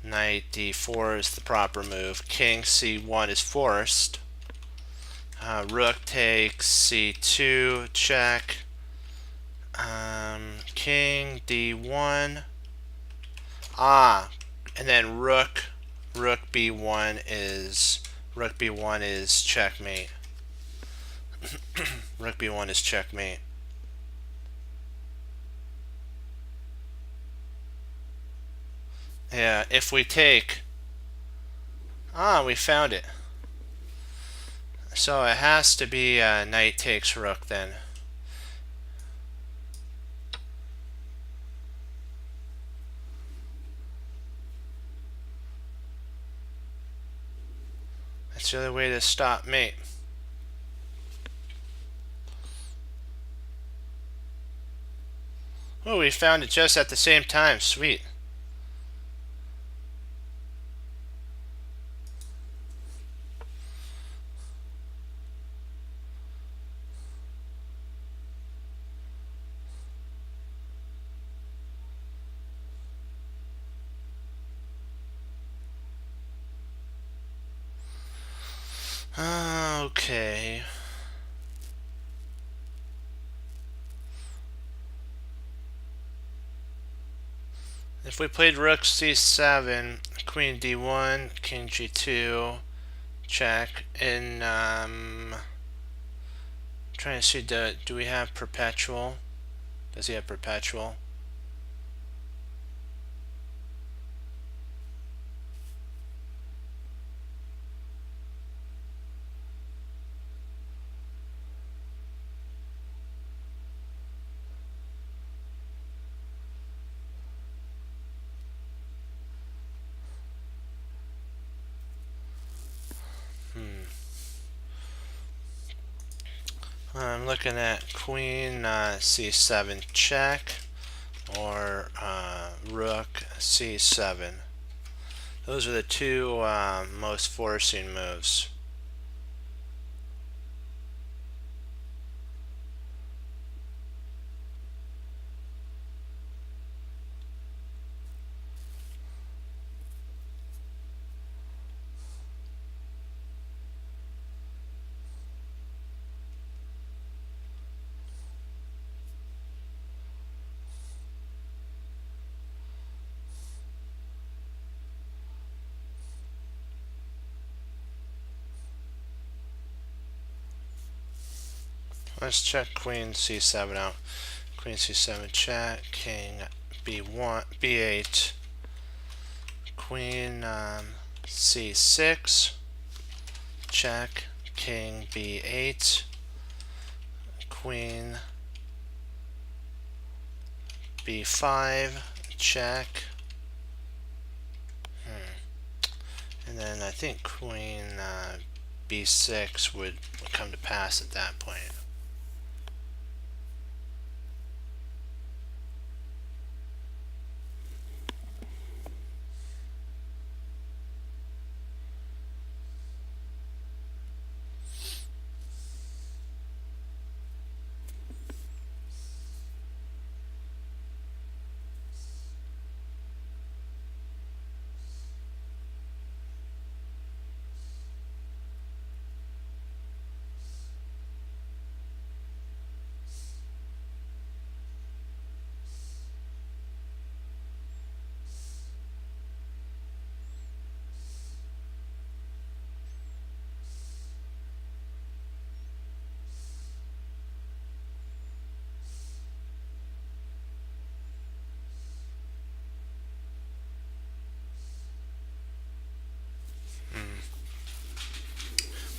Knight d4 is the proper move. King c1 is forced. Rook takes c2 check. King d1. And then rook b1 is checkmate. Rook b1 is checkmate. Yeah, if we take, we found it. So it has to be knight takes rook then. That's the other way to stop mate. Oh, we found it just at the same time. Sweet. Okay. If we played rook c7, queen d1, king g2, check, and trying to see, do we have perpetual? Does he have perpetual? I'm looking at queen c7 check or rook c7. Those are the two most forcing moves. Let's check queen c7 out. Queen c7 check, king b1, b8, queen c6 check, king b8, queen b5 check, and then I think queen b6 would come to pass at that point.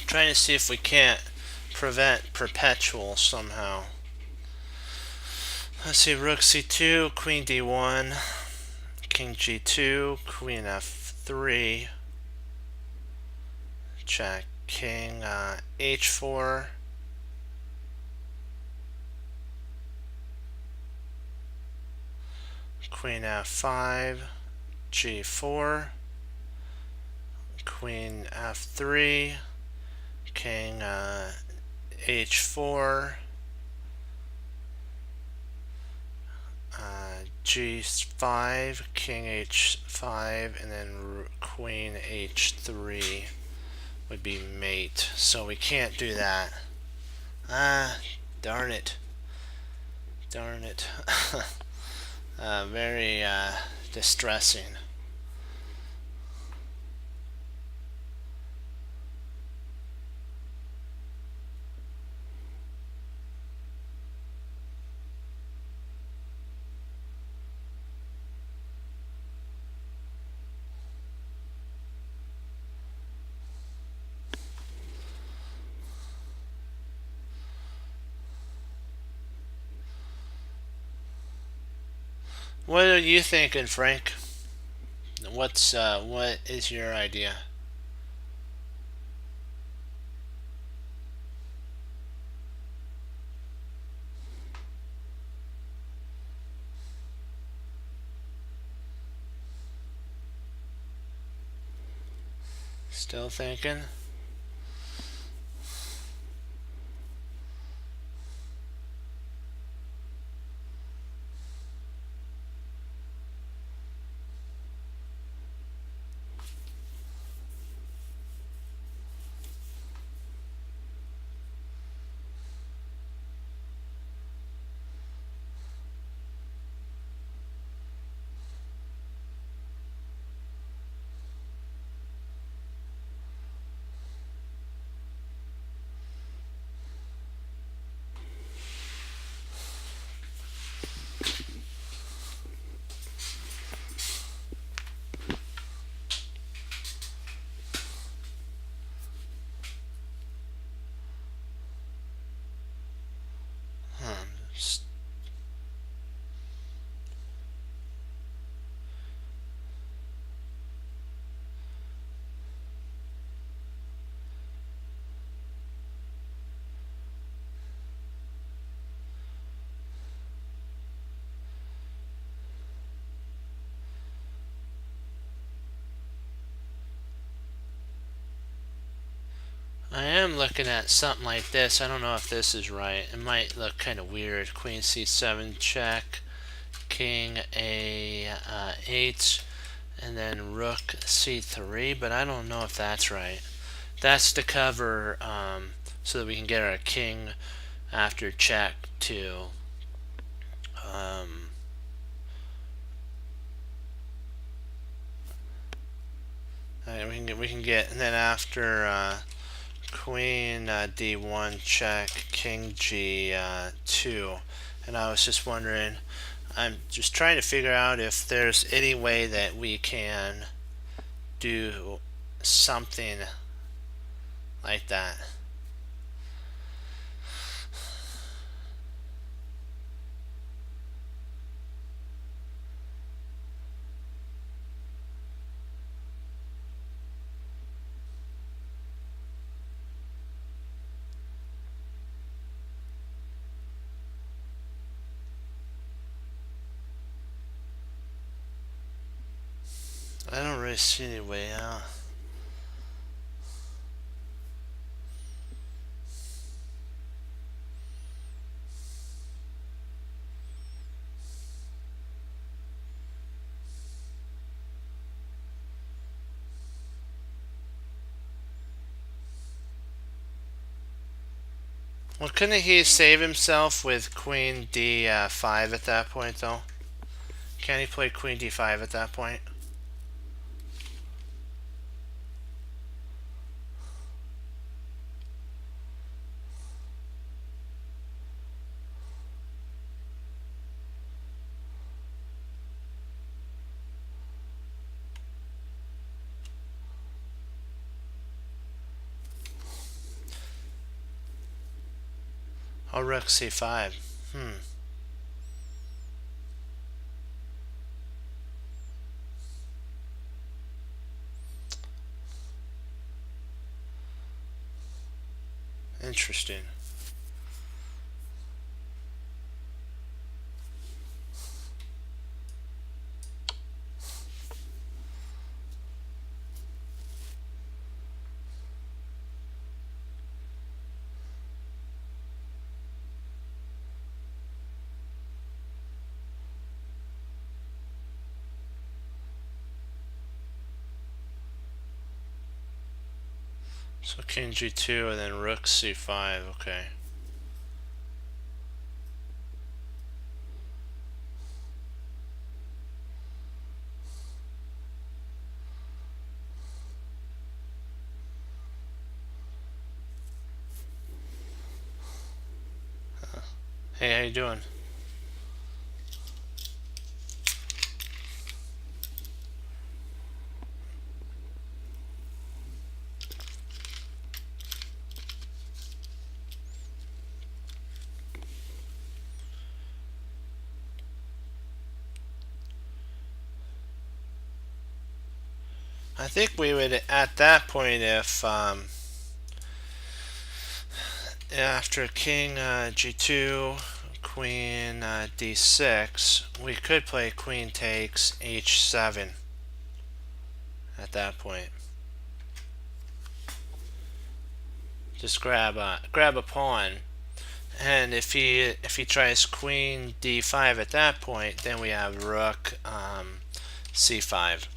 Trying to see if we can't prevent perpetual somehow. Let's see, rook c2, queen d1, king g2, queen f3, check, king h4, queen f5, g4, queen f3, king h4, g5, king h5, and then queen h3 would be mate. So we can't do that. Darn it. Darn it. Very distressing. What are you thinking, Frank? What is your idea? Still thinking? I am looking at something like this. I don't know if this is right. It might look kind of weird. Queen c7 check, king a8, and then rook c3, but I don't know if that's right. That's to cover so that we can get our king after check to we can get, and then after queen d1 check, king g2. And I was just wondering, I'm just trying to figure out if there's any way that we can do something like that. I don't really see any way out. Well, couldn't he save himself with queen d5 at that point, though? Can he play queen d5 at that point? Oh, rook c5. Interesting. So king g2 and then rook c5. Okay. Hey, how you doing? I think we would, at that point, if after king g2, queen d6, we could play queen takes h7 at that point. Just grab a pawn, and if he tries queen d5 at that point, then we have rook c5.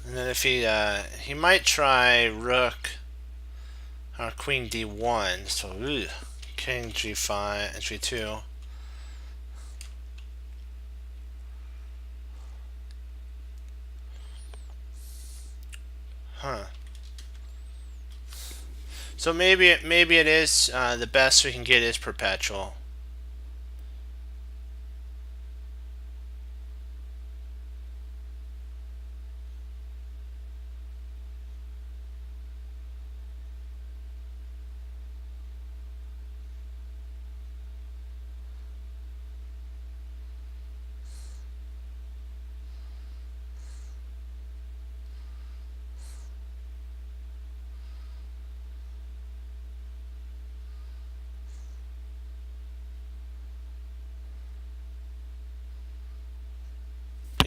And then if he might try rook or queen d1, so king g5 and g2. Huh. So maybe it is the best we can get is perpetual.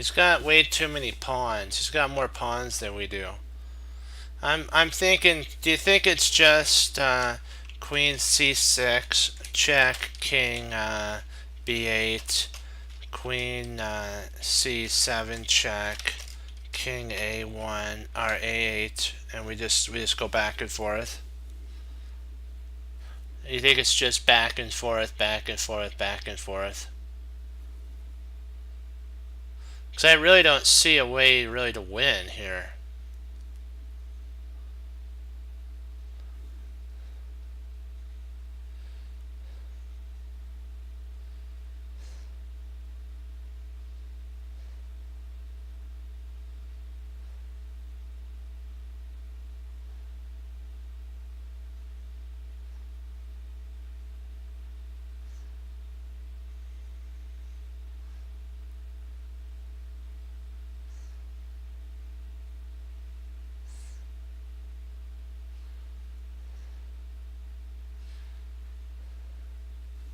He's got way too many pawns. He's got more pawns than we do. I'm thinking, do you think it's just queen c6, check, king b8, queen c7, check, king a1 or a8, and we just go back and forth? You think it's just back and forth, back and forth, back and forth? Because I really don't see a way really to win here.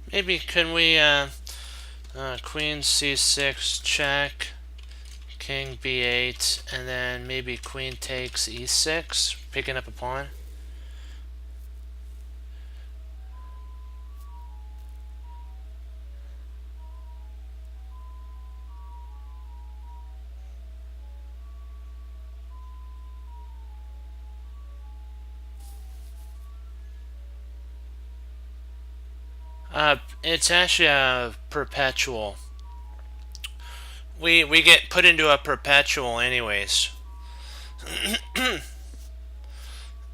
Maybe can we queen c6 check, king b8, and then maybe queen takes e6, picking up a pawn? It's actually a perpetual. We get put into a perpetual anyways.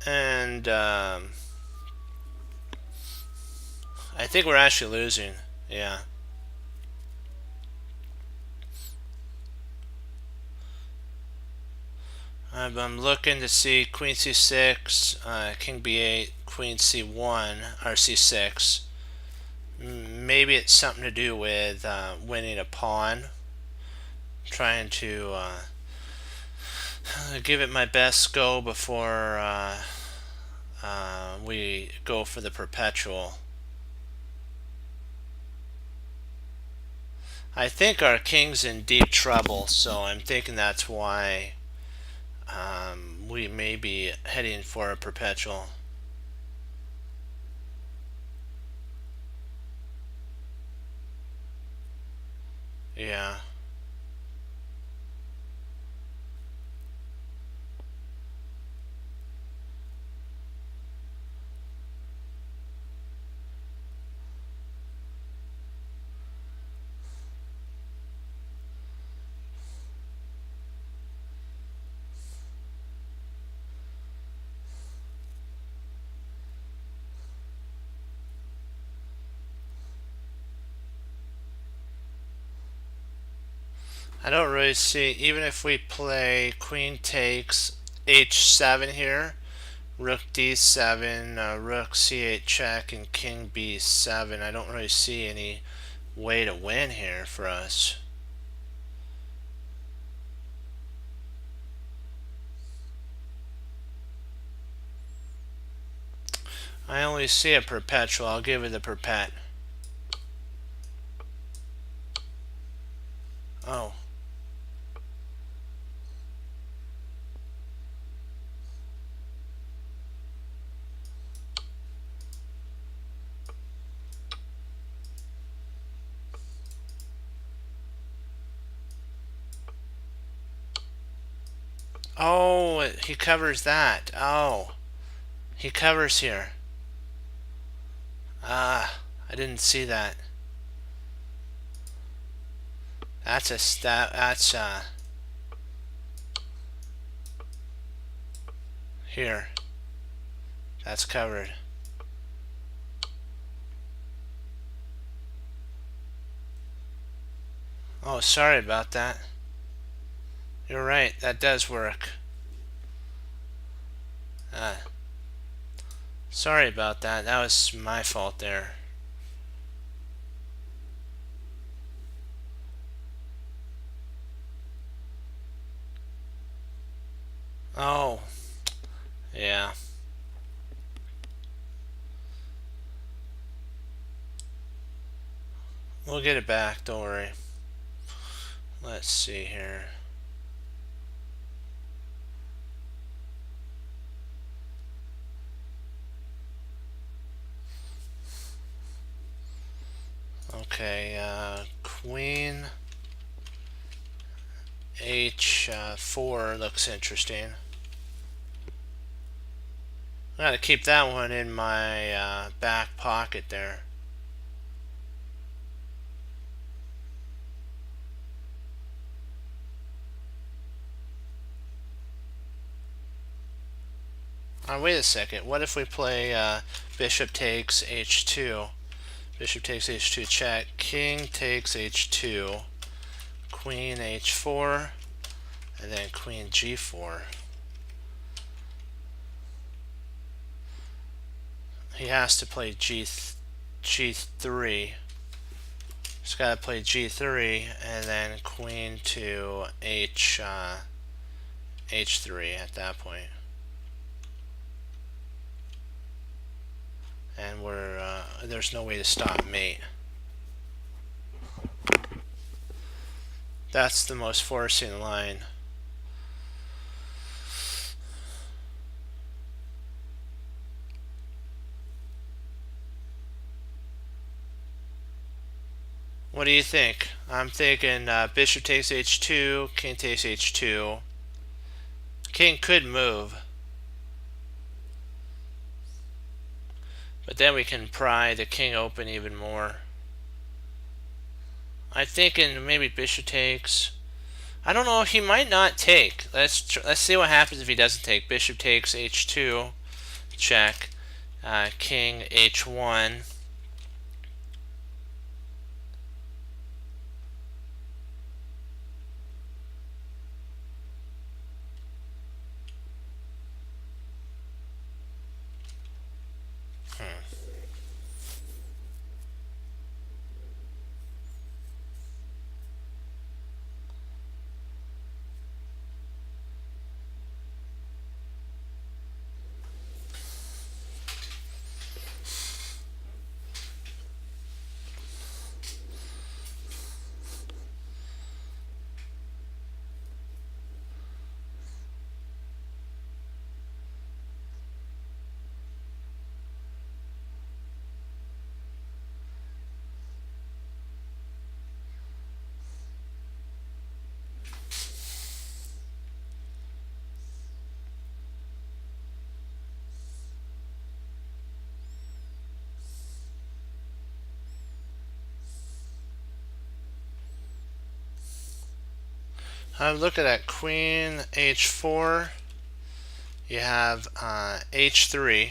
And I think we're actually losing. Yeah. I'm looking to see queen c6, king b8, queen c1, or c6. Maybe it's something to do with winning a pawn. Trying to give it my best go before we go for the perpetual. I think our king's in deep trouble, so I'm thinking that's why we may be heading for a perpetual. Yeah. I don't really see, even if we play queen takes h7 here, rook d7, rook c8 check, and king b7, I don't really see any way to win here for us. I only see a perpetual. I'll give it the perpet. Oh. Oh, he covers that. Oh. He covers here. Ah, I didn't see that. That's a stat. That's here. That's covered. Oh, sorry about that. You're right. That does work. Sorry about that. That was my fault there. Oh. Yeah. We'll get it back. Don't worry. Let's see here. Okay, Queen H4 looks interesting. I gotta keep that one in my back pocket there. Wait a second. What if we play bishop takes h2? Bishop takes h2 check. King takes h2. Queen h4. And then queen g4. He has to play g3. He's got to play g3 and then queen to h3 at that point. And there's no way to stop mate. That's the most forcing line. What do you think? I'm thinking bishop takes h2, king takes h2. King could move. But then we can pry the king open even more. I'm thinking maybe bishop takes. I don't know. He might not take. Let's see what happens if he doesn't take. Bishop takes h2, check. King h1. I'm looking at queen h4. You have h3,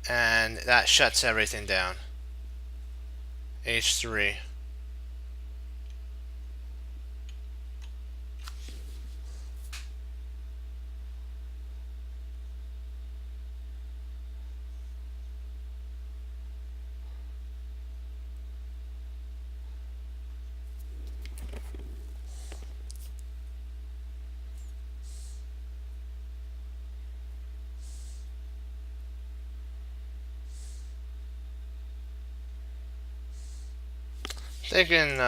and that shuts everything down. h3. Thinking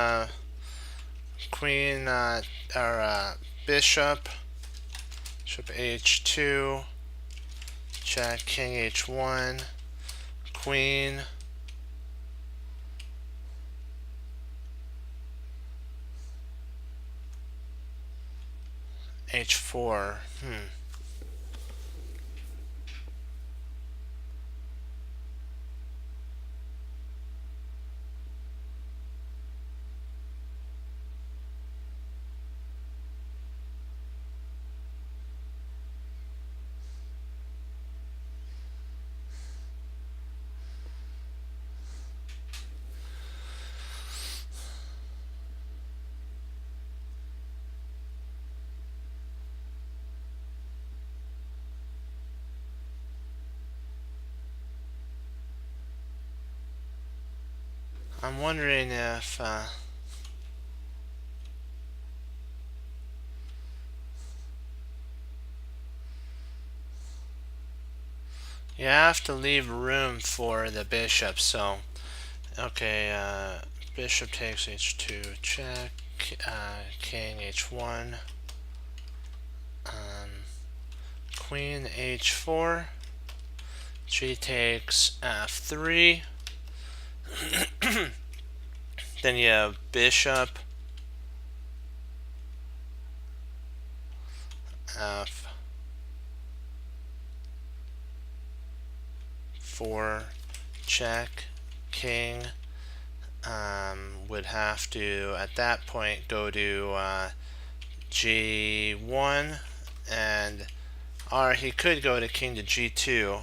queen or bishop h2, check, king h1, queen, h4. I'm wondering if you have to leave room for the bishop. So, okay, bishop takes h2, check. king h1, queen h4, g takes f3, then you have bishop f4 check, king would have to at that point go to g1, and or he could go to king to g2,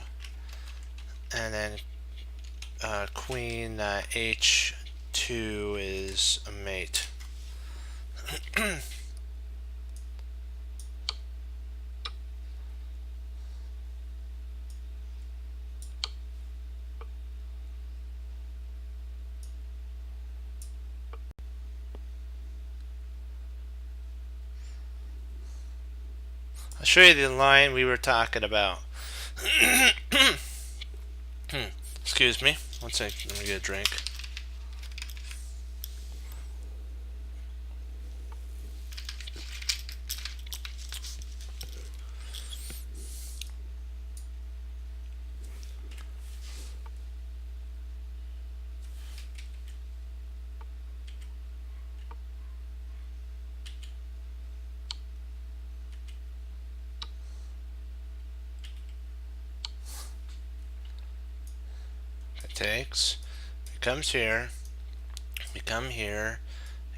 and then queen h2 is a mate. I'll show you the line we were talking about. Excuse me. One sec. Let me get a drink. It takes. It comes here. We come here.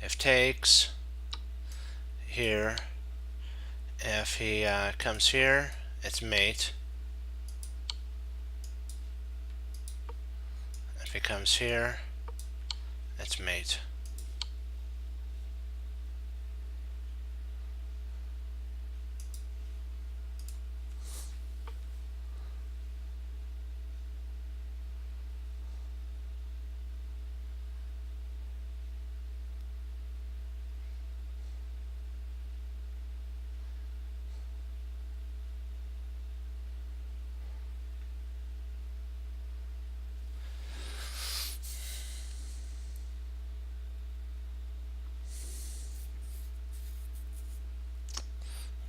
If takes here. If he comes here, it's mate. If he comes here, it's mate.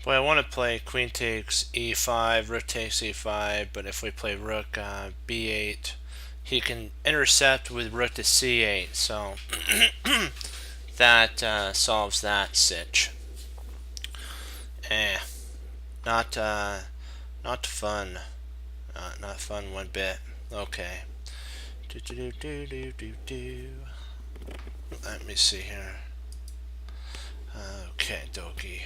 Boy, I want to play queen takes e5, rook takes e5, but if we play rook b8, he can intercept with rook to c8, so that solves that sitch. Not not fun. Not fun one bit. Okay. Let me see here. Okay, dokie.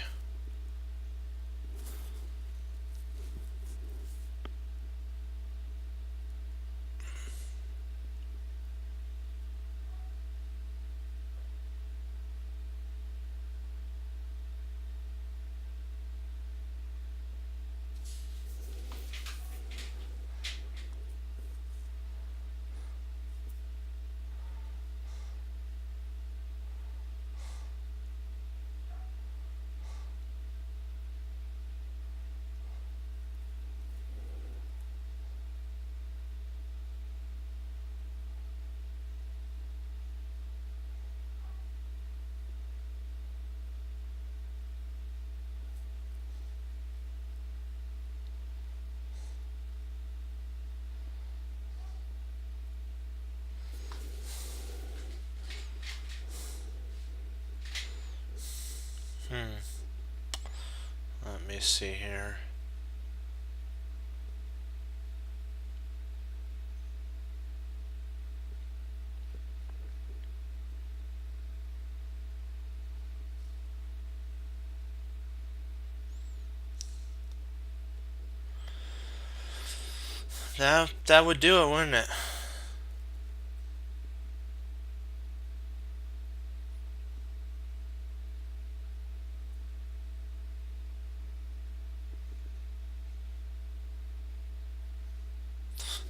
Let me see here. That would do it, wouldn't it?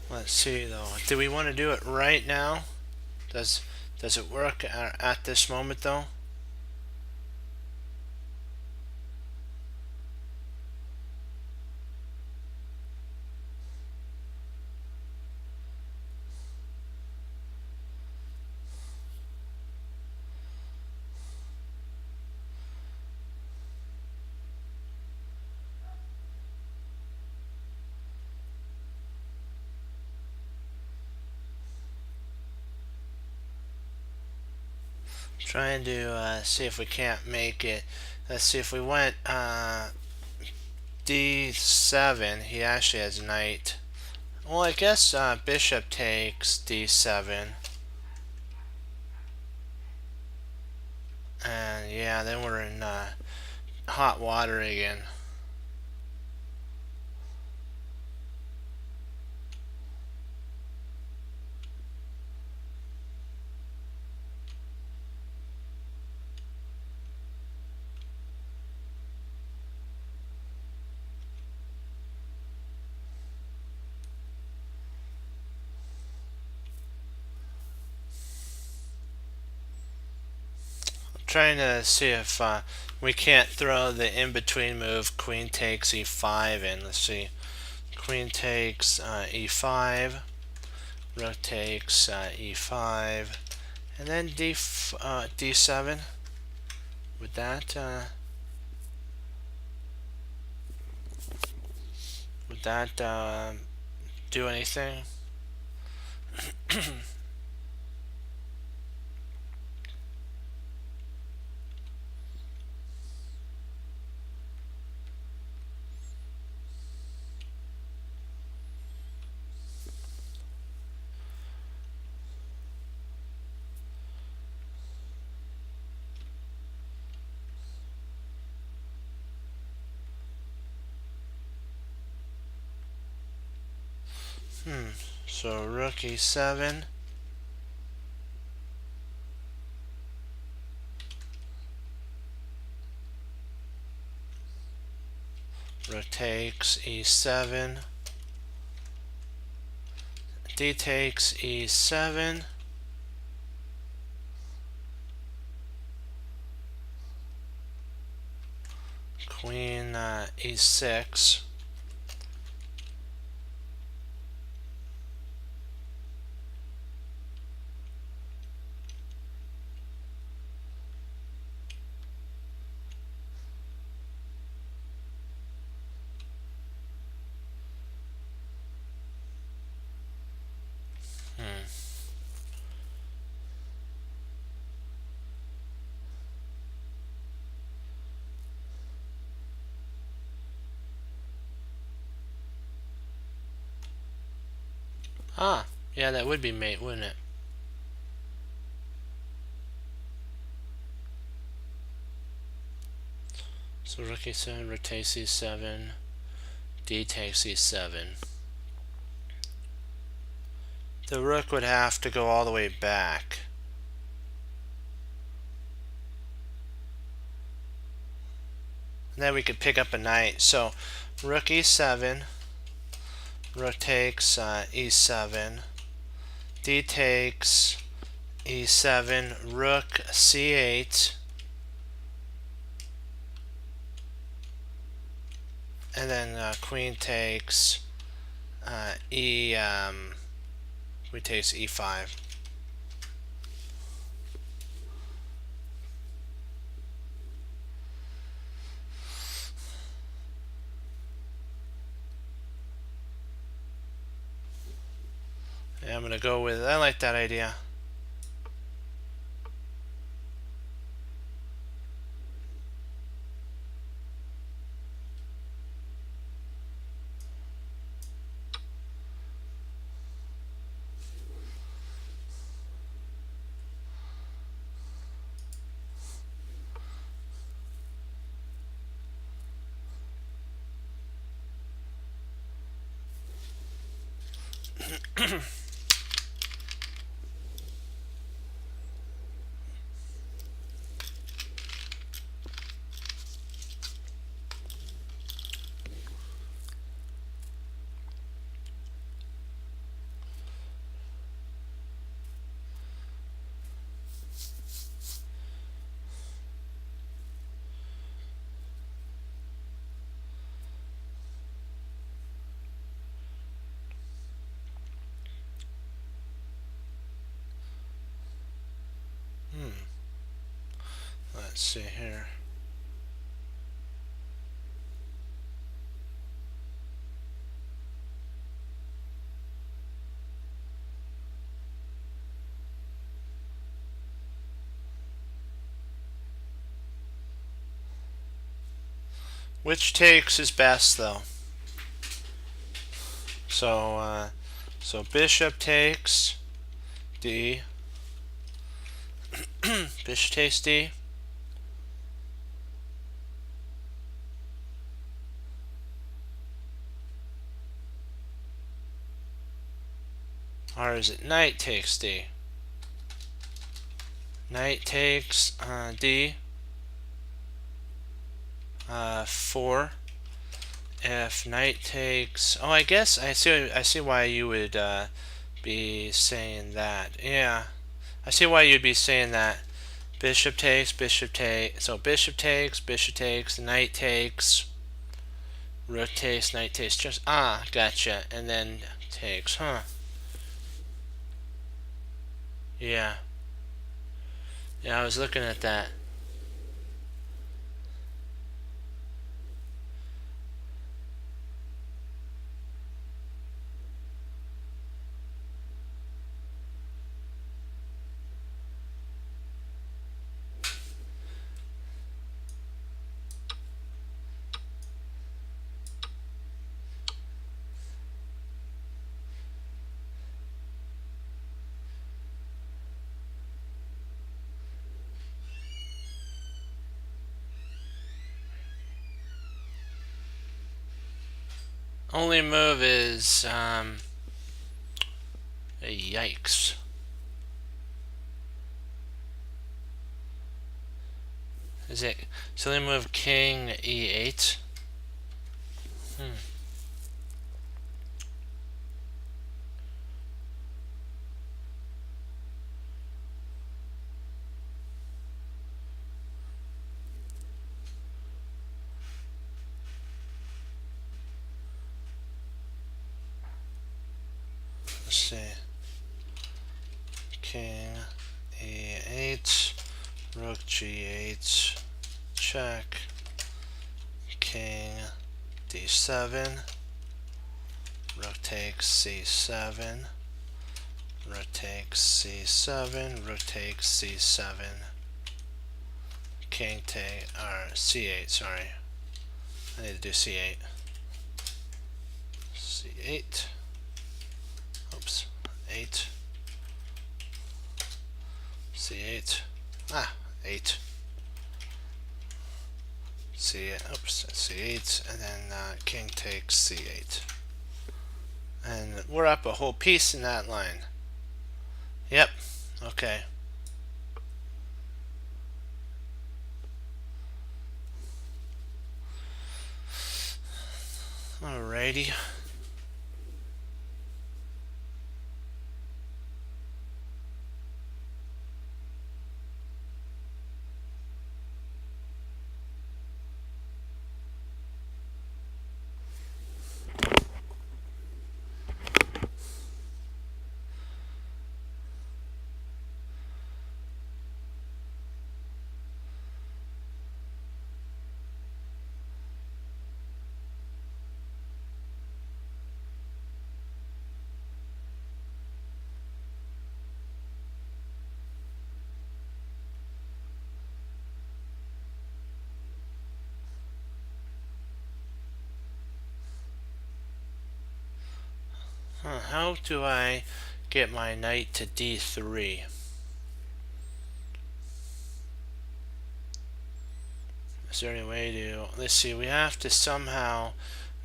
Let's see though. Do we want to do it right now? Does it work at this moment though? Trying to see if we can't make it. Let's see if we went d7. He actually has knight. Well, I guess bishop takes d7. And yeah, then we're in hot water again. Trying to see if we can't throw the in-between move queen takes e5 in. Let's see. Queen takes e5, rook takes e5, and then d7. Would that do anything? So rook e7. Rook takes e7. D takes e7. Queen e6. Ah, yeah, that would be mate, wouldn't it? So rook e7, rook takes e7, d takes e7. The rook would have to go all the way back. And then we could pick up a knight. So rook e7, rook takes e7, d takes e7, rook c8, and then queen takes queen takes e5. Yeah, I'm gonna go with. I like that idea. Let's see here. Which takes is best though? So so bishop takes D. Bishop takes D. Or is it knight takes D? Knight takes D. 4. If knight takes, oh, I guess I see why you would be saying that. Yeah, I see why you'd be saying that. Bishop takes, bishop takes. So bishop takes, knight takes, rook takes, knight takes. Just gotcha. And then takes, huh? Yeah, yeah. I was looking at that. Only move is yikes. Is it silly move king e8? Let's see. King e8, rook g8, check, king d7, rook takes c7, rook takes c7, rook takes c7, king take, or c8, sorry. I need to do c8. c8. Oops. 8. c8. 8. c8. Oops. c8. And then king takes c8. And we're up a whole piece in that line. Yep. Okay. Alrighty. How do I get my knight to d3? Is there any way to... Let's see, we have to somehow...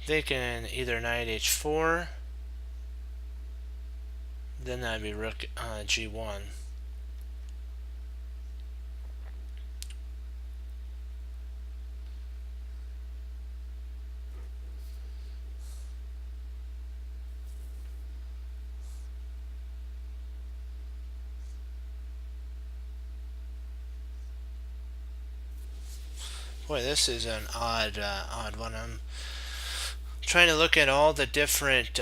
They can either knight h4, then that'd be rook g1. Boy, this is an odd one. I'm trying to look at all the different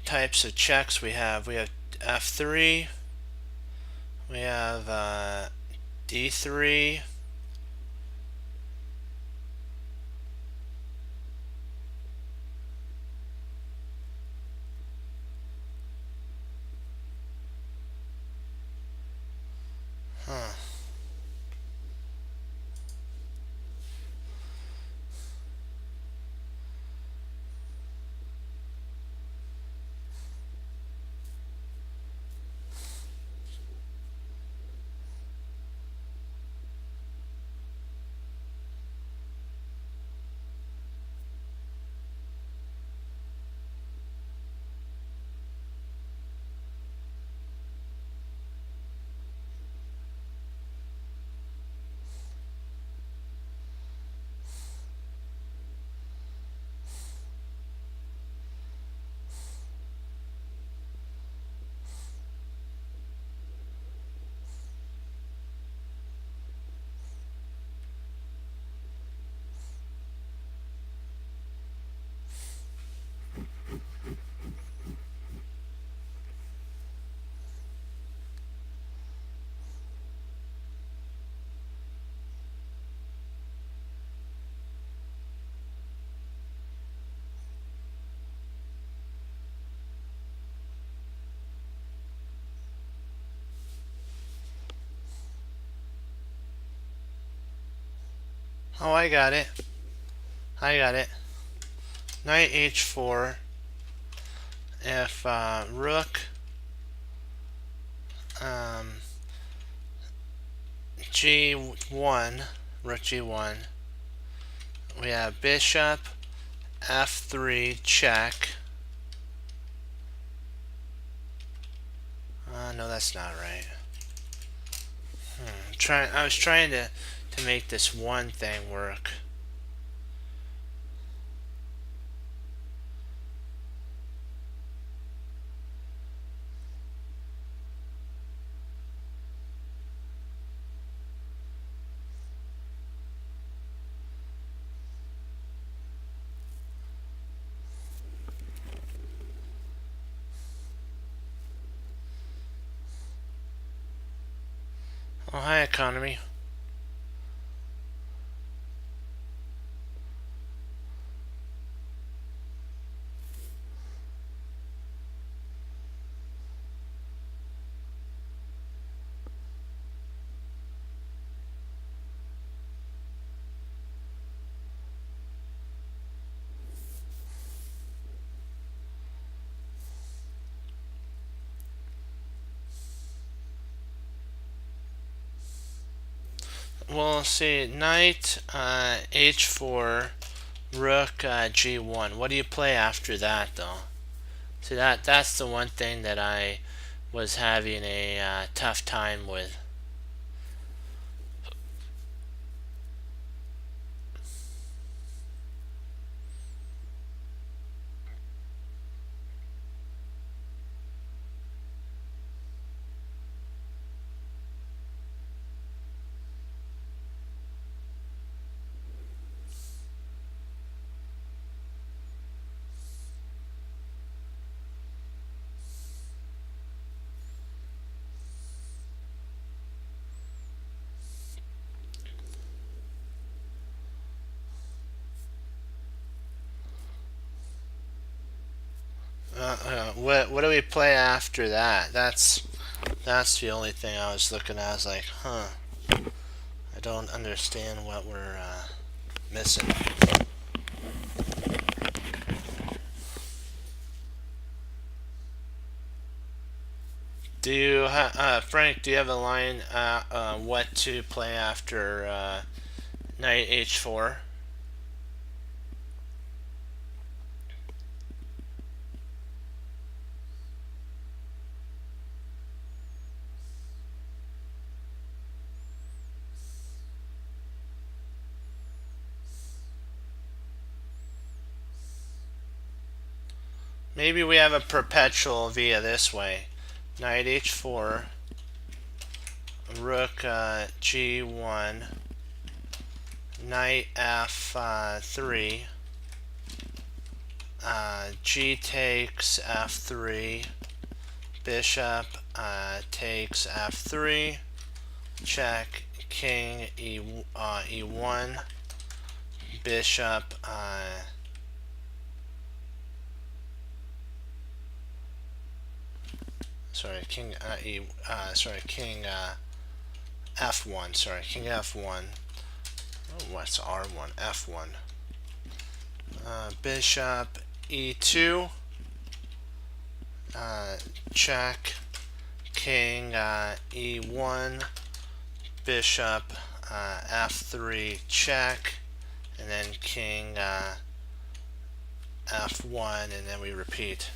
types of checks we have. We have f3, we have d3, huh. Oh, I got it. I got it. Knight h4. If rook g1, rook g1, we have bishop f3 check. No, that's not right. I was trying to make this one thing work. Oh, hi, economy. Well, see, knight h4, rook g1. What do you play after that, though? See, that's the one thing that I was having a tough time with. What do we play after that? That's the only thing I was looking at. I was like, huh, I don't understand what we're missing. Do you, Frank? Do you have a line? What to play after knight h4? Maybe we have a perpetual via this way. Knight h4, rook g1, knight f3, g takes f3, bishop takes f3, check, king e1, bishop king f1. King f1. Oh, what's r1? f1. Bishop e2. Check. King e1. Bishop f3 check, and then king f1, and then we repeat.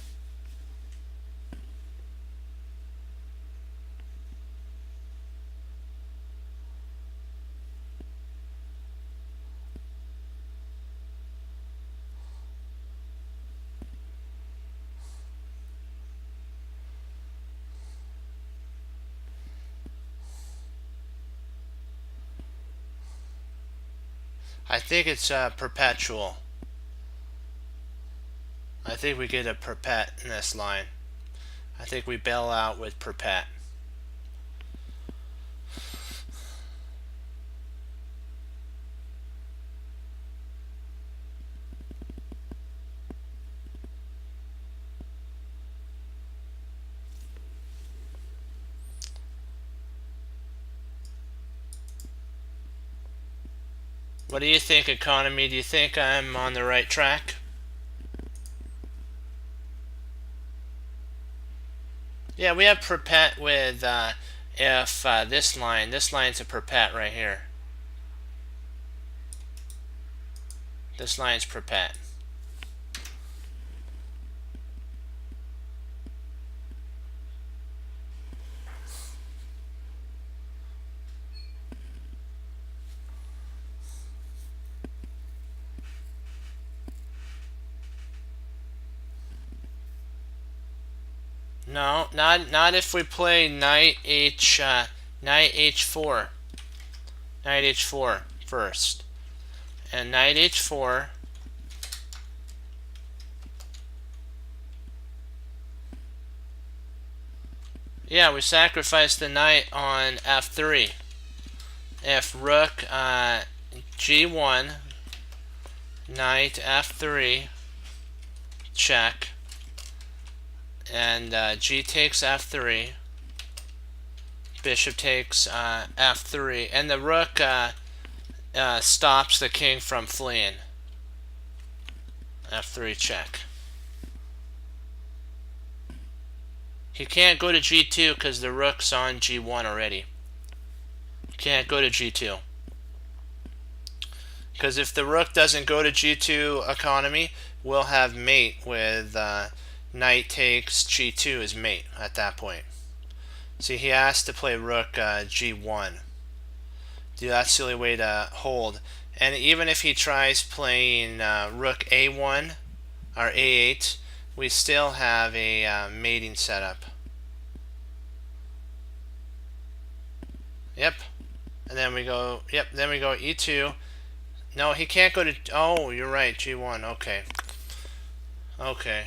I think it's perpetual. I think we get a perpet in this line. I think we bail out with perpet. What do you think, economy? Do you think I'm on the right track? Yeah, we have perpet with if this line's a perpet right here. This line's perpet. No, not if we play knight h4, knight h4 first, and knight h4. Yeah, we sacrifice the knight on f3. If rook g1, knight f3, check, and g takes f3, bishop takes f3, and the rook stops the king from fleeing. f3 check. He can't go to g2 because the rook's on g1 already. Can't go to g2. Because if the rook doesn't go to g2 economy, we'll have mate with knight takes g2 as mate at that point. See, he has to play rook g1. That's the only way to hold. And even if he tries playing rook a1 or a8, we still have a mating setup. Yep. And then we go, yep, then we go e2. No, he can't go to, oh, you're right, g1, okay. Okay.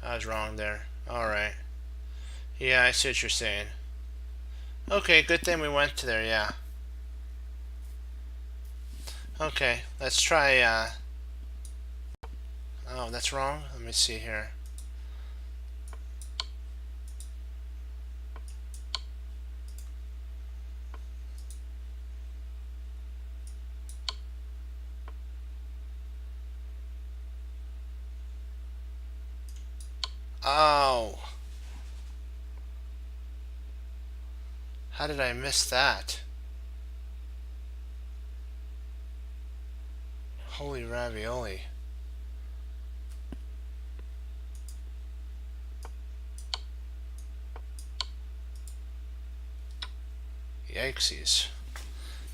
I was wrong there. Alright. Yeah, I see what you're saying. Okay, good thing we went to there, yeah. Okay, let's try, oh, that's wrong? Let me see here. Oh. How did I miss that? Holy ravioli. Yikesies.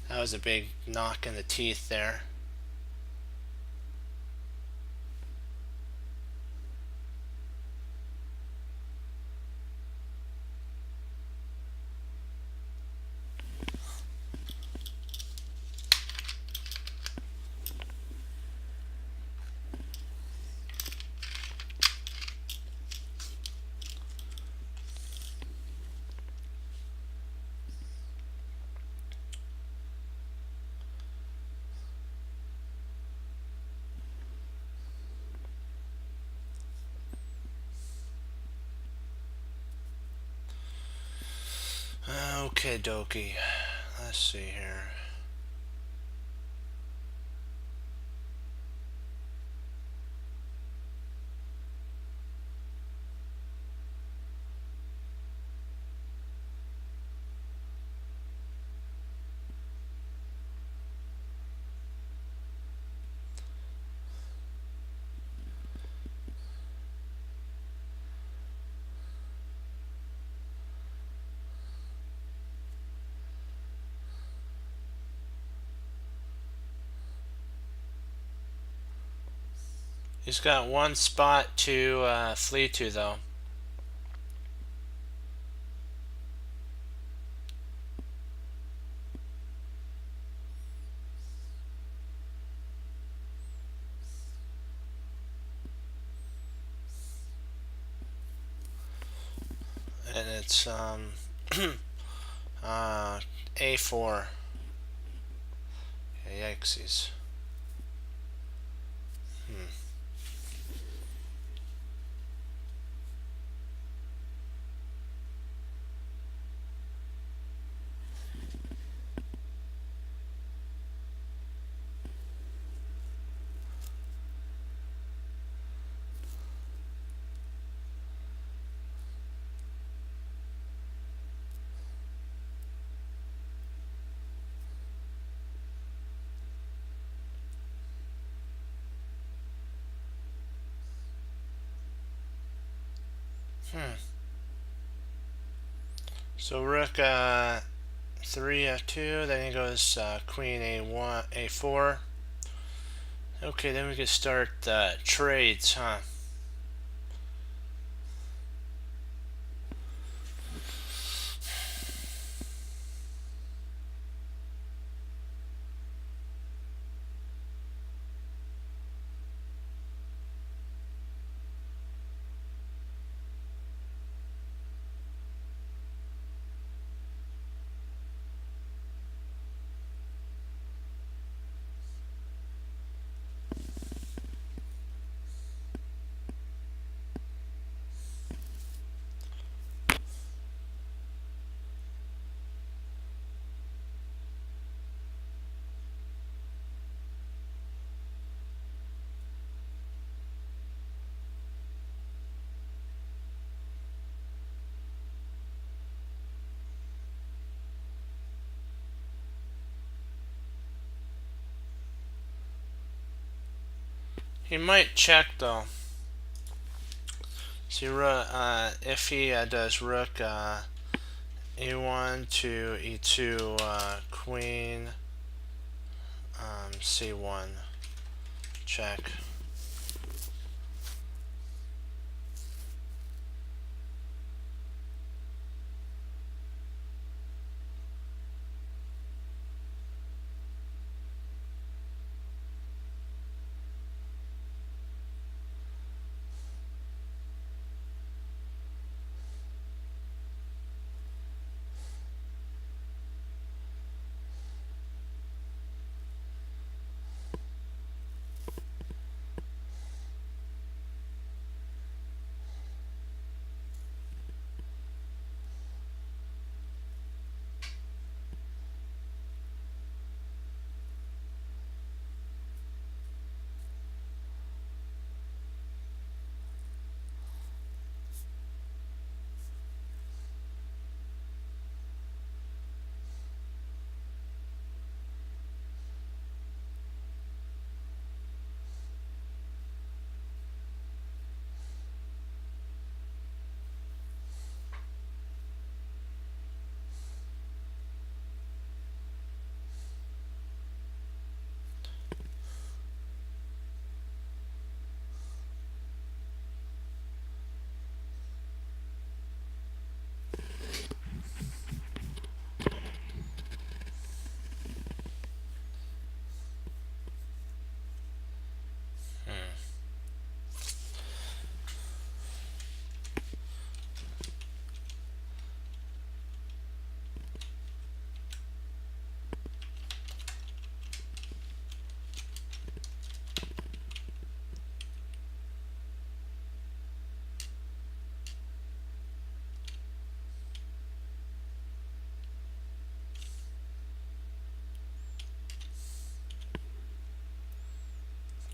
That was a big knock in the teeth there. Okay, dokie. Let's see here. He's got one spot to flee to, though. And it's a4. Yikesies. So rook 3 f2, then he goes queen a1 a4. Okay, then we can start trades, huh? He might check though. See, if he does rook e1 to e2, queen c1, check.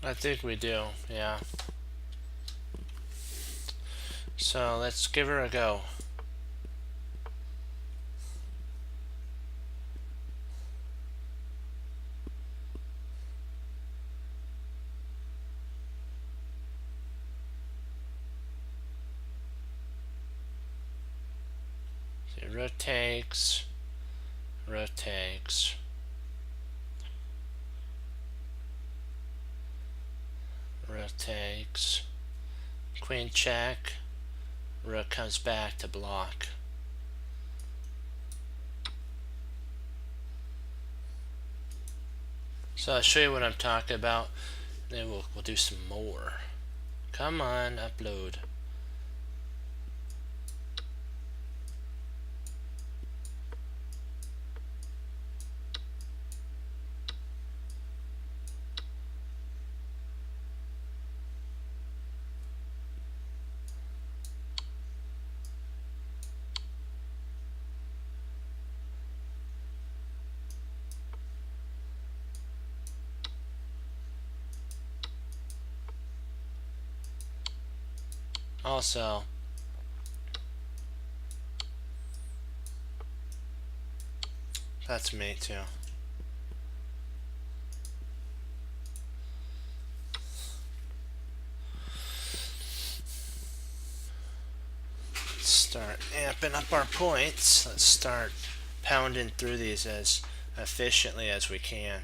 I think we do, yeah. So let's give her a go. See, rotates, rotates. Rotates. Queen check. Rook comes back to block. So I'll show you what I'm talking about. Then we'll do some more. Come on, upload. Also, that's mate too. Let's start amping up our points. Let's start pounding through these as efficiently as we can.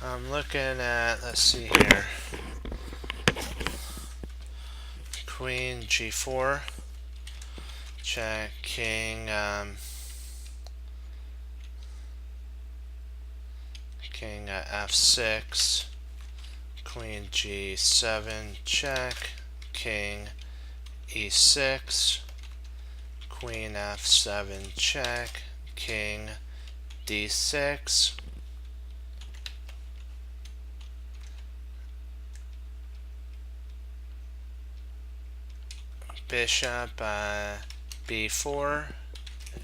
I'm looking at, let's see here, Queen G4, check, King, King F6, Queen G7, check, King E6, Queen F7, check, King D6, Bishop B4,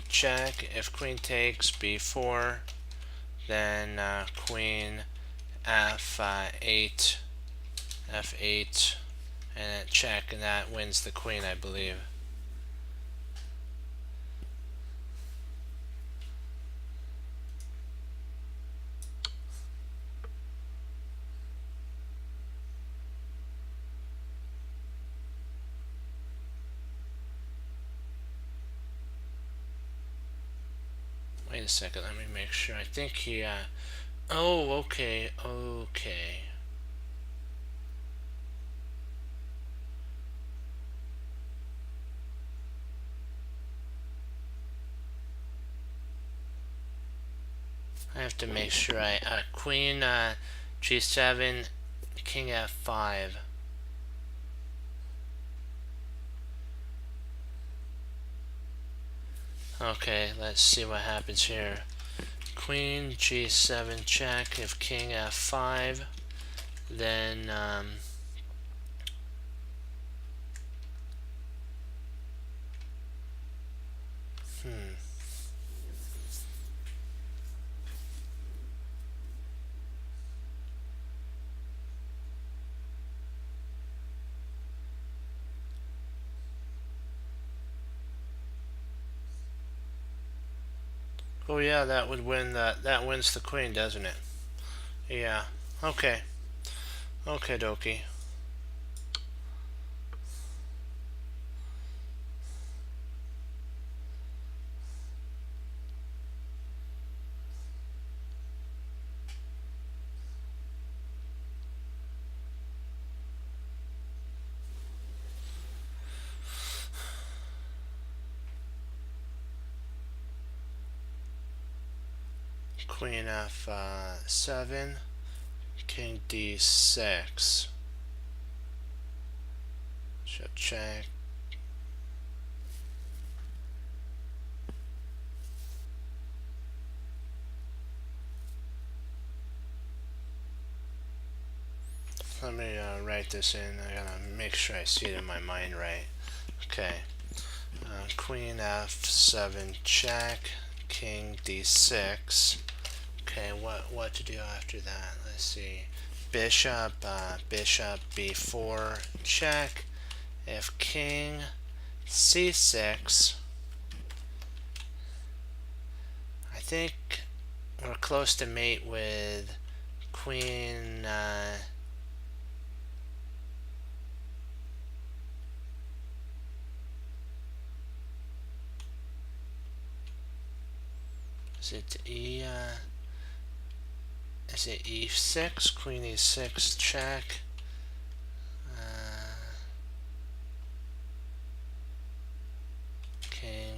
check. If Queen takes B4, then Queen F8, F8, and check, and that wins the Queen, I believe. Wait a second, let me make sure. I think he, oh, okay. I have to make sure Queen G7, King F5. Okay, let's see what happens here. Queen G7 check. If King F5, then oh yeah, that would win that wins the Queen, doesn't it? Yeah. Okay. Okay, dokie. Queen F7, King D6. Check. Let me write this in. I gotta make sure I see it in my mind right. Okay. Queen F7 check. King D6. Okay, what to do after that? Let's see. Bishop B4 check. If King C6, I think we're close to mate with Queen. Is it is it E6? Queen E6 check. King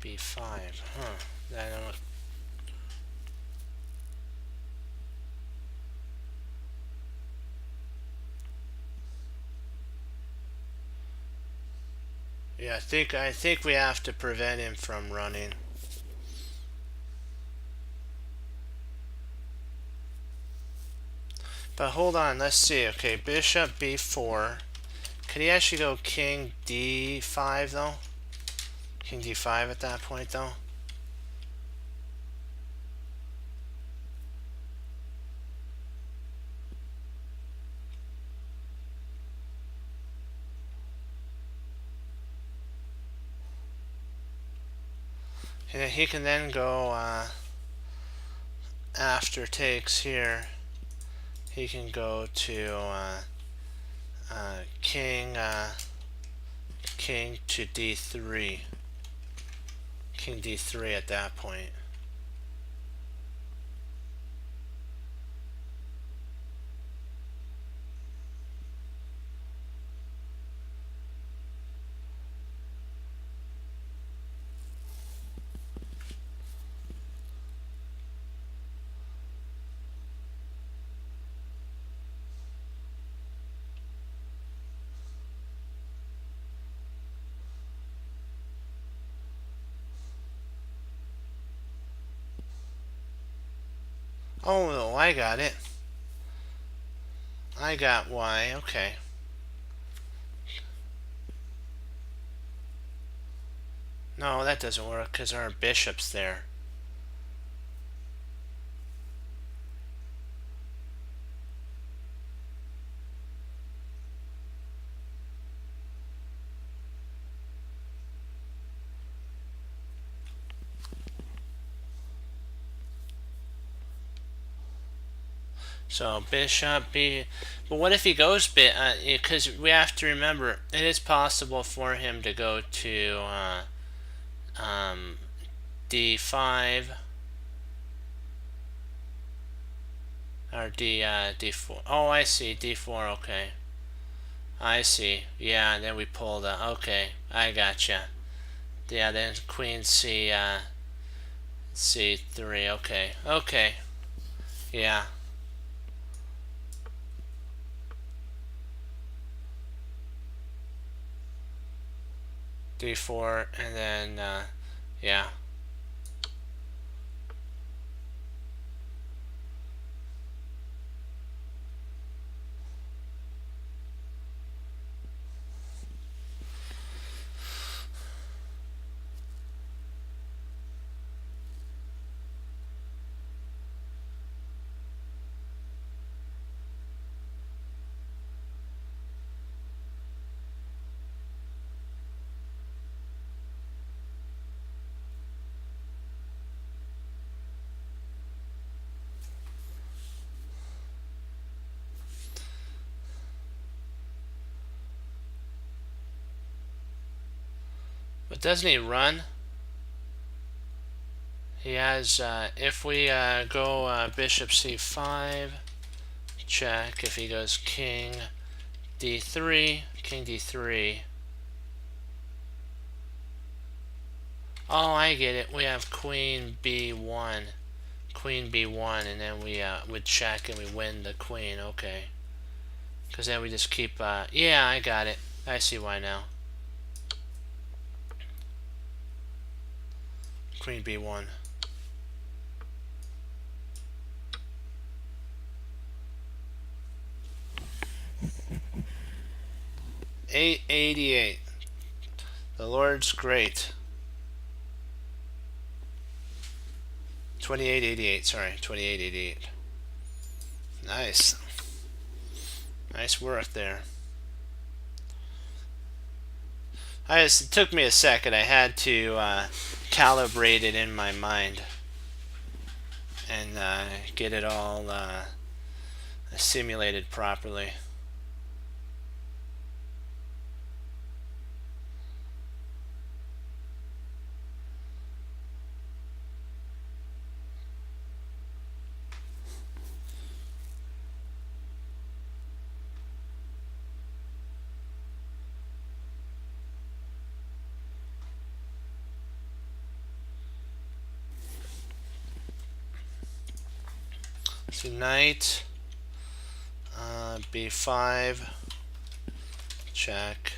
B5. Huh. I don't. Yeah, I think we have to prevent him from running. But hold on, let's see. Okay, Bishop B4. Could he actually go King D5 though? King D5 at that point though? And he can then go after takes here. He can go to king king to d3. King d3 at that point. Oh, no, I got it. I got y, okay. No, that doesn't work because our bishop's there. So bishop b, but what if he goes bit? Because we have to remember it is possible for him to go to d5 or d4. Oh, I see, d4. Okay, I see. Yeah, and then we pull the. Okay, I gotcha. Yeah, then queen c3. Okay, okay. Yeah. d4 and then yeah. But doesn't he run? He has, if we go bishop c5, check. If he goes king d3, king d3. Oh, I get it. We have queen b1. Queen b1, and then we would check and we win the queen. Okay. Because then we just keep, yeah, I got it. I see why now. Queen b1. 888. The Lord's great. 2888, sorry, 2888. Nice. Nice work there. It took me a second. I had to calibrate it in my mind and get it all simulated properly. So knight b5, check.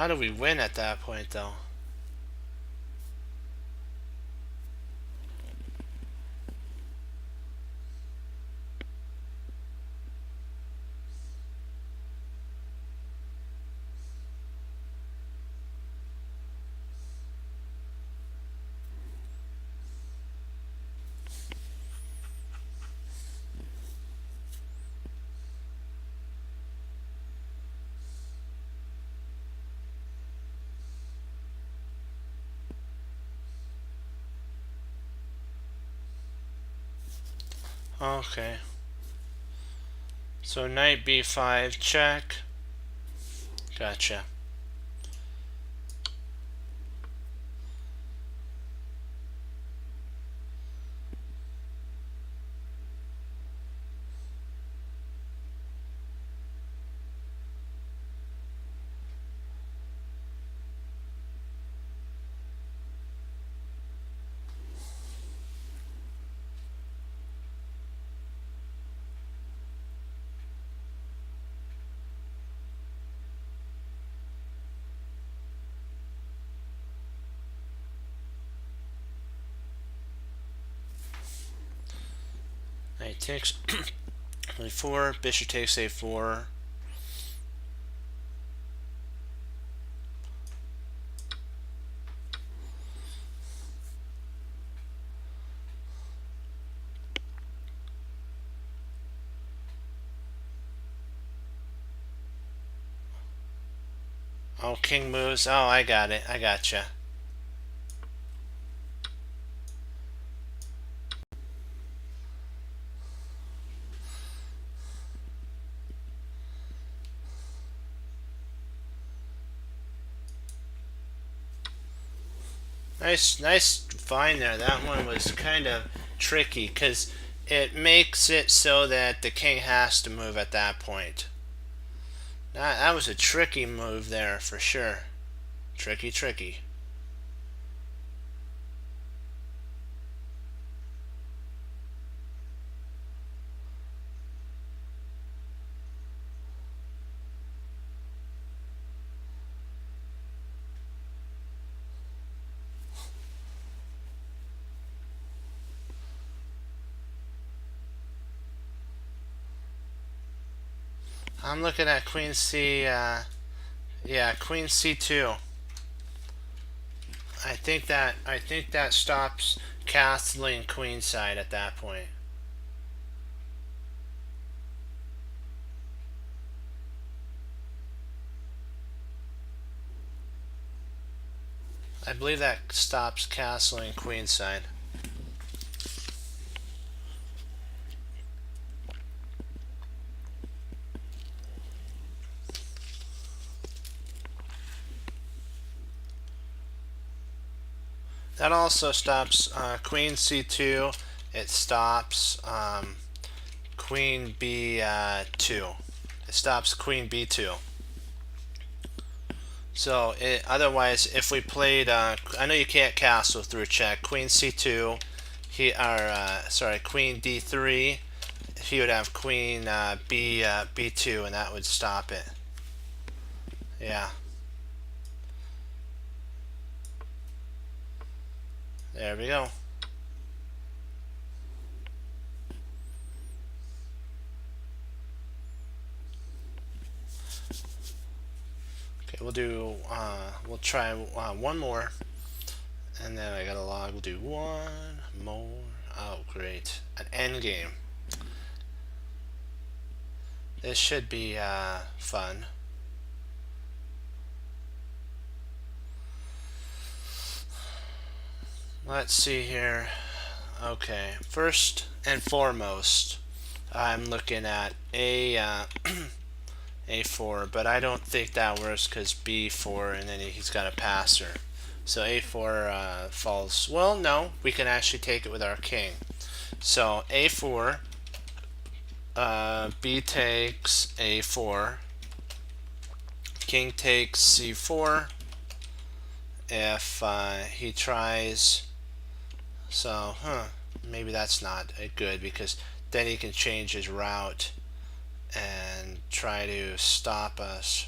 How do we win at that point, though? Okay. So knight b5, check. Gotcha. Knight takes a4, bishop takes a4. Oh, king moves. Oh, I got it. I gotcha. Nice find there. That one was kind of tricky because it makes it so that the king has to move at that point. That was a tricky move there for sure. Tricky. I'm looking at queen c. Yeah, queen c2. I think that stops castling queenside at that point. I believe that stops castling queenside. That also stops queen c2. It stops queen b2. It stops queen b2. So otherwise, if we played, I know you can't castle through check. Queen c2, queen d3. He would have queen b2, and that would stop it. Yeah. There we go. Okay, we'll try one more, and then I got a log. We'll do one more. Oh, great. An end game. This should be fun. Let's see here. Okay, first and foremost, I'm looking at a4, but I don't think that works because b4, and then he's got a passer. So a4 falls. Well, no, we can actually take it with our king. So a4, b takes a4, king takes c4. If he tries, so maybe that's not good because then he can change his route and try to stop us.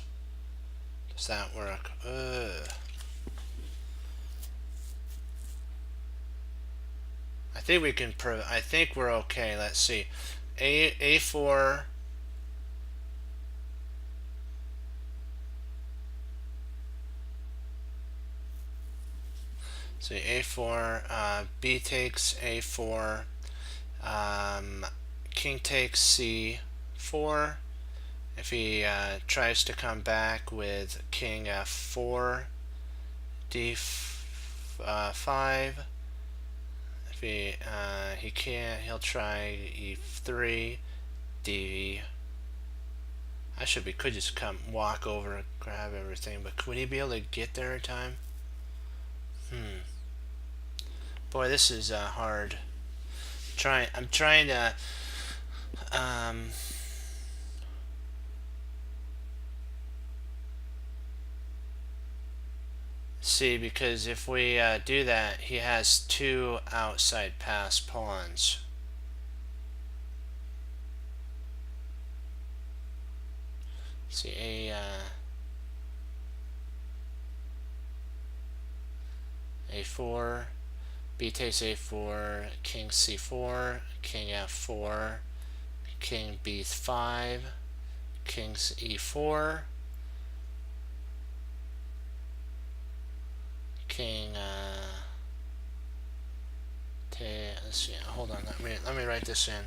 Does that work? I think we can. I think we're okay. Let's see. A4. So A4. B takes A4. King takes C4. If he tries to come back with King F4, D5. If he can't, he'll try E3, D. Could just come walk over and grab everything, but would he be able to get there in time? Boy, this is hard. I'm trying to see, because if we do that, he has two outside pass pawns. See, A4, B takes A4, King C4, King F4, King B5, King E4, King let's see, hold on, let me write this in.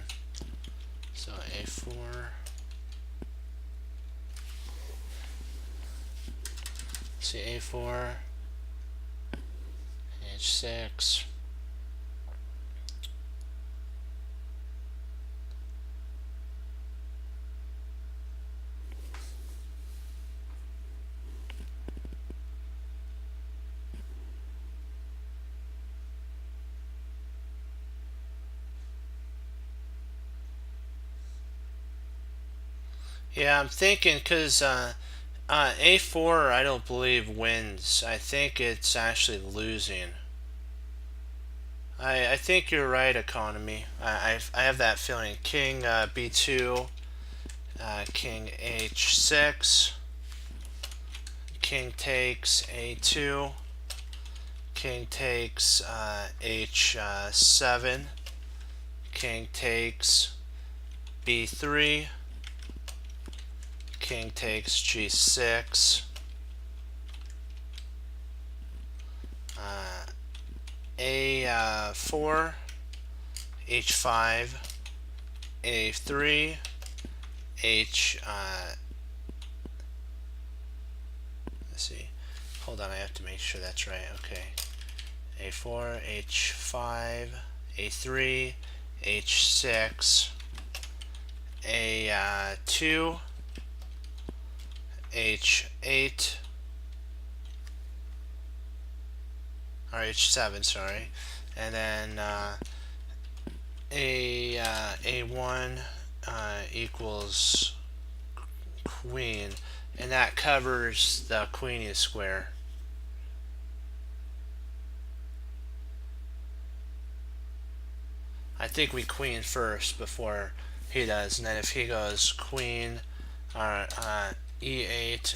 So A4, see, A4, H6, yeah, I'm thinking because A4 I don't believe wins. I think it's actually losing. I think you're right, Economy. I have that feeling. King B2, King H6, King takes A2, King takes H7, King takes B3, King takes G6, A4, H5, A3, H. Let's see. Hold on, I have to make sure that's right. Okay. A4, H5, A3, H6, A2, H8, or H7, sorry, and then A1 equals queen, and that covers the queenie square. I think we queen first before he does, and then if he goes queen or E8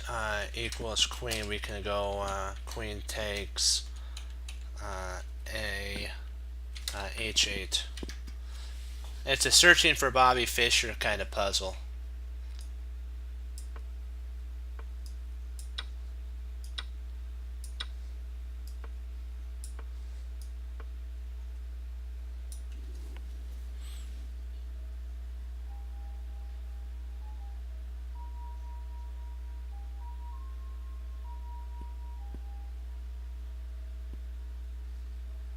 equals queen, we can go queen takes H8. It's a searching for Bobby Fischer kind of puzzle.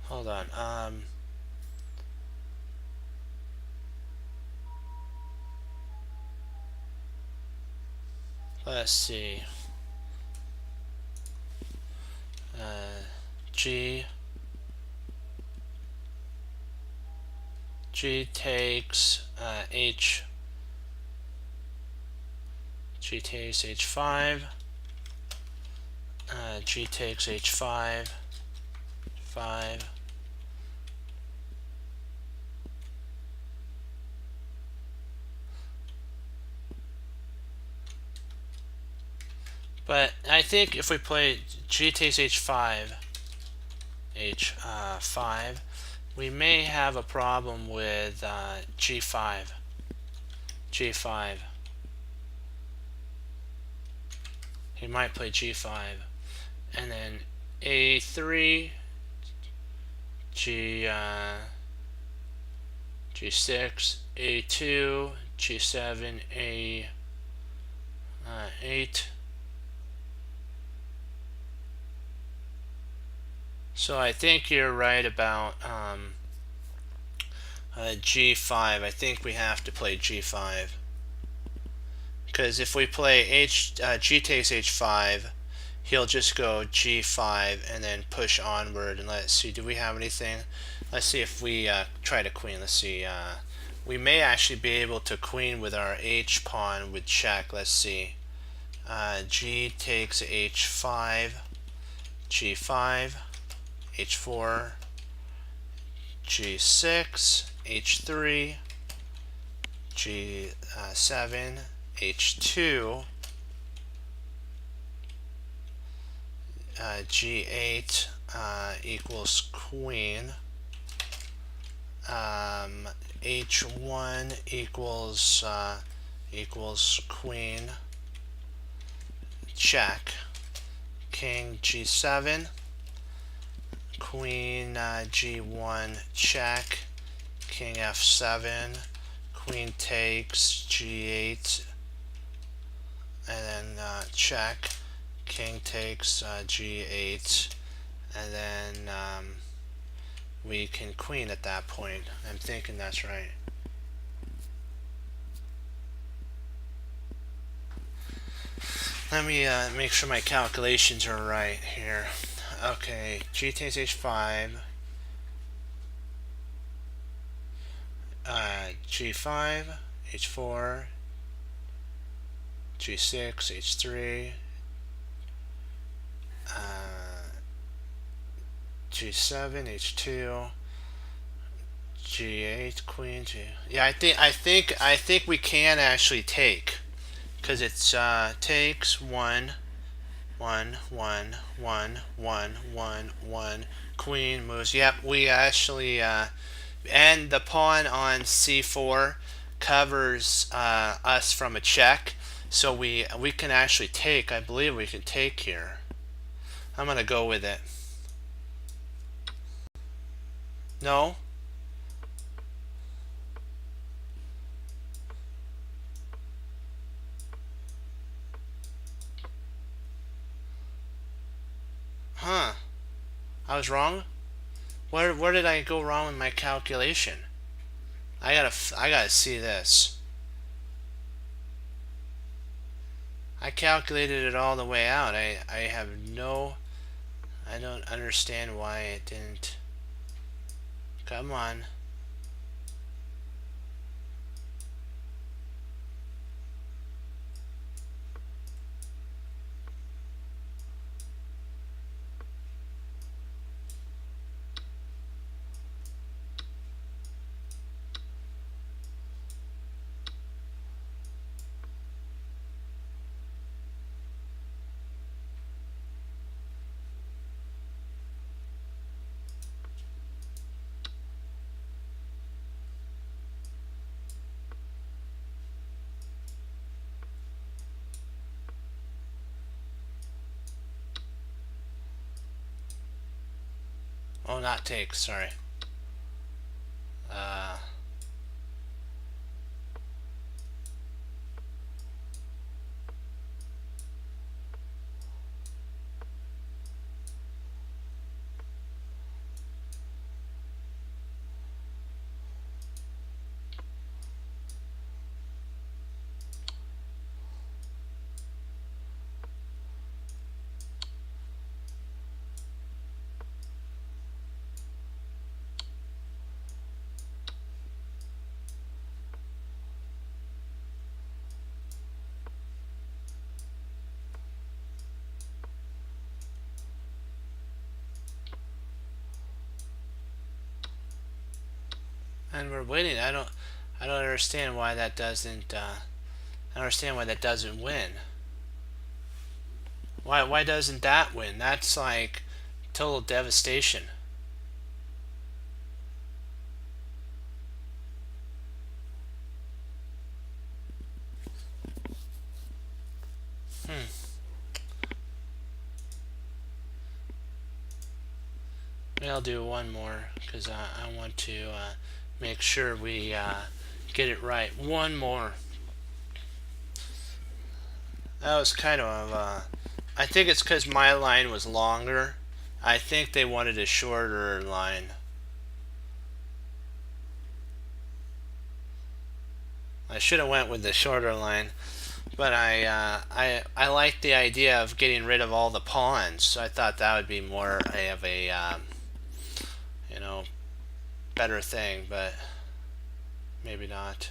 Hold on. Let's see. G takes H. G takes H5. G takes H5. 5. But I think if we play G takes H5, H5, we may have a problem with G5. G5. He might play G5. And then A3, G6, A2, G7, A8. So I think you're right about G5. I think we have to play G5. Because if we play G takes H5, he'll just go G5 and then push onward. And let's see, do we have anything? Let's see if we try to queen. Let's see. We may actually be able to queen with our H pawn with check. Let's see. G takes H5, G5, H4, G6, H3, G7, H2, G8 equals queen, H1 equals queen, check, king G7, queen G1 check, king F7, queen takes G8, and then check, king takes G8, and then we can queen at that point. I'm thinking that's right. Let me make sure my calculations are right here. Okay, G takes H5, G5, H4, G6, H3, G7, H2, G8, queen, G. Yeah, I think we can actually take, because it's takes 1, 1, 1, 1, 1, 1, 1. Queen moves. Yep, we actually and the pawn on C4 covers us from a check, so we can actually take. I believe we can take here. I'm gonna go with it. No. Huh. I was wrong? Where did I go wrong with my calculation? I gotta see this. I calculated it all the way out. I don't understand why it didn't. Come on. Oh, not take, sorry. And we're waiting. I don't understand why that doesn't I don't understand why that doesn't win. Why doesn't that win? That's like total devastation. Maybe I'll do one more because I want to make sure we get it right. One more. That was kind of I think it's because my line was longer. I think they wanted a shorter line. I should have went with the shorter line, but I like the idea of getting rid of all the pawns. So I thought that would be more of a you know, better thing, but maybe not.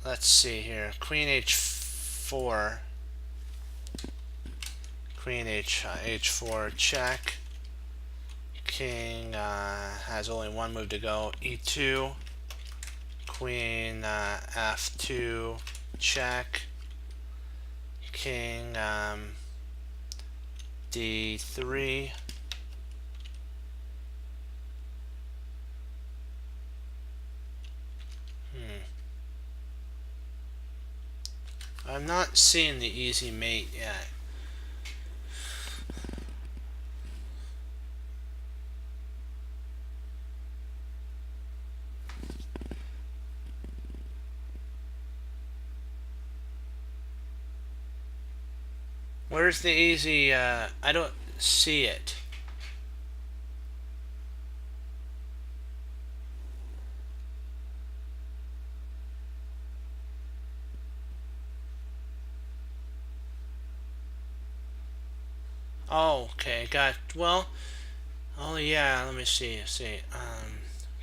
Let's see here. Queen h4. Queen h4 check. King has only one move to go. e2. Queen f2 check. King d3. I'm not seeing the easy mate yet. Where's the easy? I don't see it. Oh, okay, got, well, oh yeah, let me see,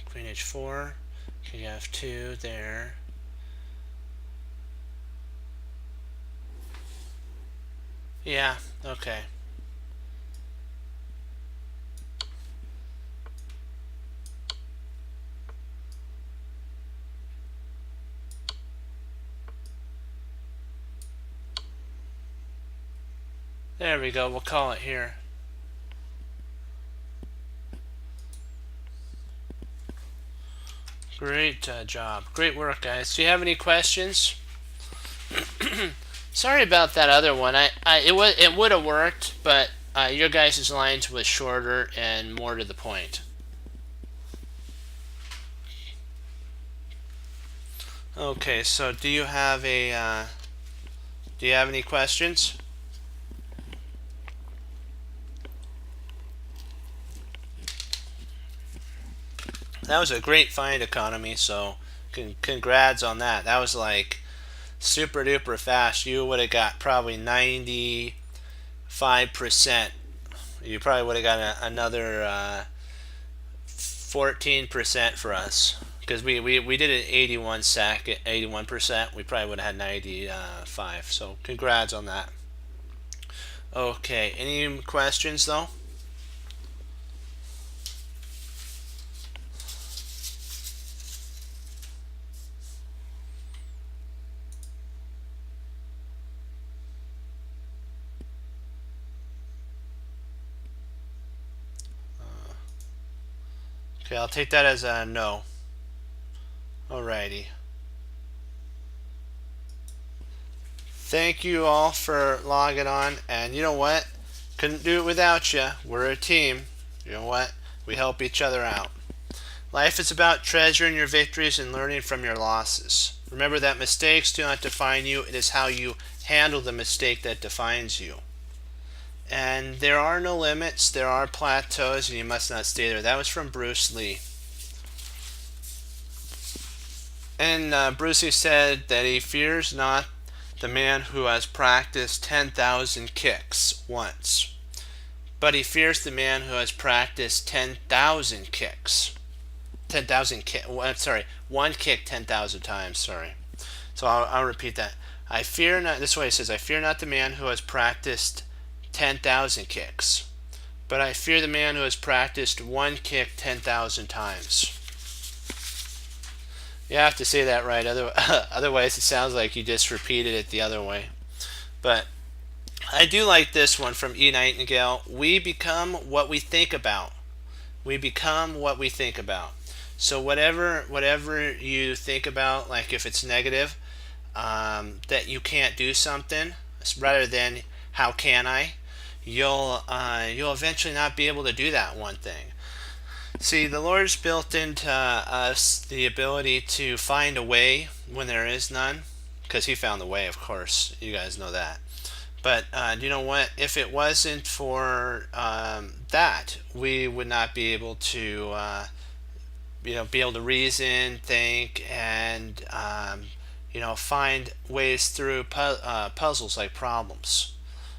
Queen h4, King f2 there. Yeah, okay. There we go, we'll call it here. Great job. Great work, guys. Do you have any questions? Sorry about that other one. It would have worked, but your guys' lines was shorter and more to the point. Okay, so do you have any questions? That was a great find, Economy, so congrats on that. That was like super duper fast. You would have got probably 95%. You probably would have got another 14% for us. Because we did it 81%. We probably would have had 95. So congrats on that. Okay, any questions though? Okay, I'll take that as a no. Alrighty. Thank you all for logging on, and you know what? Couldn't do it without you. We're a team. You know what? We help each other out. Life is about treasuring your victories and learning from your losses. Remember that mistakes do not define you. It is how you handle the mistake that defines you. And there are no limits. There are plateaus, and you must not stay there. That was from Bruce Lee. And Bruce Lee said that he fears not the man who has practiced 10,000 kicks once, but he fears the man who has practiced 10,000 kicks. 10,000 kick. Sorry, one kick 10,000 times. Sorry. So I'll repeat that. I fear not. This way it says, I fear not the man who has practiced 10,000 kicks, but I fear the man who has practiced one kick 10,000 times. You have to say that right, otherwise it sounds like you just repeated it the other way. But I do like this one from E. Nightingale. We become what we think about. We become what we think about. So whatever you think about, like if it's negative, that you can't do something, rather than how can I, you'll eventually not be able to do that one thing. See, the Lord's built into us the ability to find a way when there is none, because He found the way, of course. You guys know that. But you know what? If it wasn't for that, we would not be able to, be able to reason, think, and find ways through puzzles like problems.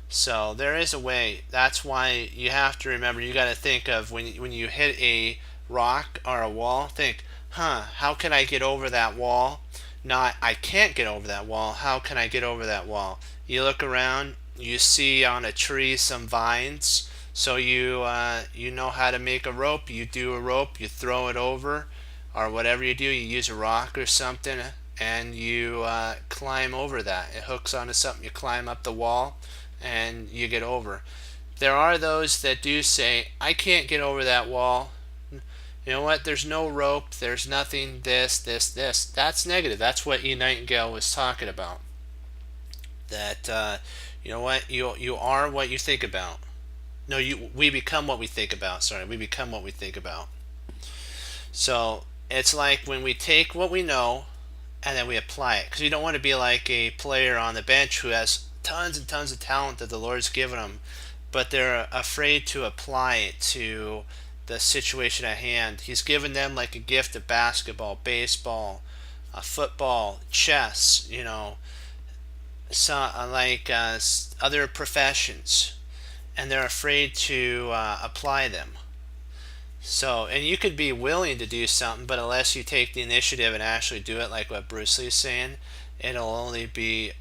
So there is a way. That's why you have to remember. You got to think of when you hit a rock or a wall. Think, how can I get over that wall? Not I can't get over that wall. How can I get over that wall? You look around. You see on a tree some vines. So you know how to make a rope. You do a rope. You throw it over, or whatever you do. You use a rock or something, and you climb over that. It hooks onto something. You climb up the wall and you get over. There are those that do say, I can't get over that wall. You know what? There's no rope. There's nothing. This. That's negative. That's what E. Nightingale was talking about. That you know what? You are what you think about. No, we become what we think about. Sorry, we become what we think about. So it's like when we take what we know and then we apply it, because you don't want to be like a player on the bench who has tons and tons of talent that the Lord's given them, but they're afraid to apply it to the situation at hand. He's given them like a gift of basketball, baseball, football, chess, other professions, and they're afraid to apply them. So, and you could be willing to do something, but unless you take the initiative and actually do it, like what Bruce Lee's saying, it'll only be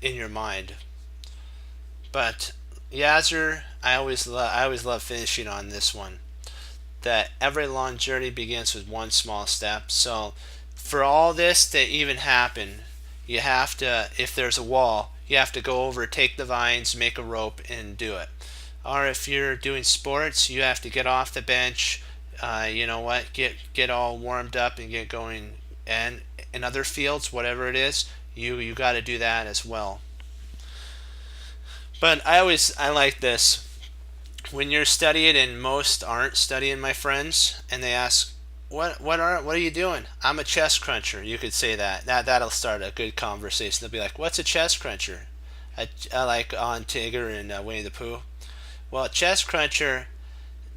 in your mind. But Yazzer, I always love finishing on this one. That every long journey begins with one small step. So, for all this to even happen, you have to, if there's a wall, you have to go over, take the vines, make a rope, and do it. Or if you're doing sports, you have to get off the bench, get all warmed up and get going. And in other fields, whatever it is, you got to do that as well. But I like this. When you're studying, and most aren't studying, my friends, and they ask, what are you doing? I'm a chest cruncher. You could say that. That'll start a good conversation. They'll be like, what's a chest cruncher? I like on Tigger and Winnie the Pooh. Well, a chest cruncher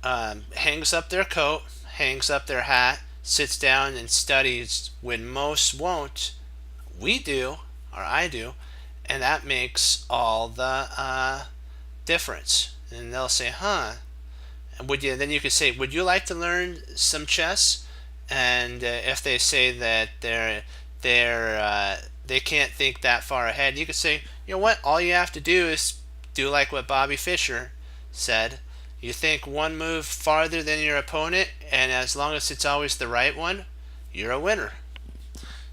hangs up their coat, hangs up their hat, sits down and studies when most won't. We do, or I do, and that makes all the difference. And they'll say, And then you could say, would you like to learn some chess? And if they say that they can't think that far ahead, you could say, you know what? All you have to do is do like what Bobby Fischer said. You think one move farther than your opponent, and as long as it's always the right one, you're a winner.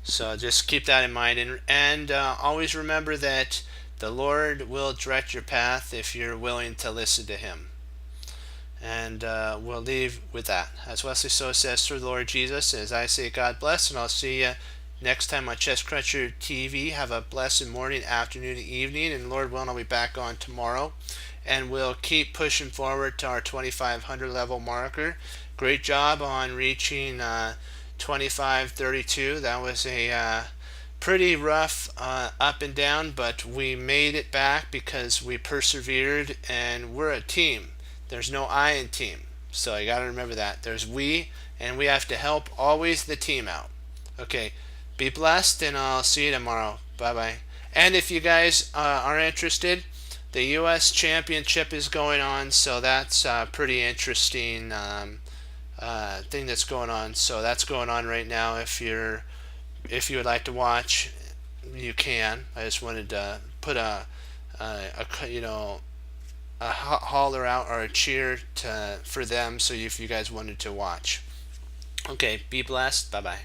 So just keep that in mind, and always remember that the Lord will direct your path if you're willing to listen to Him. And we'll leave with that. As Wesley So says, through the Lord Jesus, as I say, God bless, and I'll see you next time on Chess Cruncher TV. Have a blessed morning, afternoon, and evening, and Lord willing, I'll be back on tomorrow. And we'll keep pushing forward to our 2,500 level marker. Great job on reaching 2532. That was a pretty rough up and down, but we made it back because we persevered, and we're a team. There's no I in team. So you got to remember that. There's we, and we have to help always the team out. Okay, be blessed, and I'll see you tomorrow. Bye-bye. And if you guys are interested, the U.S. Championship is going on, so that's a pretty interesting thing that's going on. So that's going on right now. If you would like to watch, you can. I just wanted to put a holler out or a cheer for them, so if you guys wanted to watch. Okay, be blessed. Bye bye.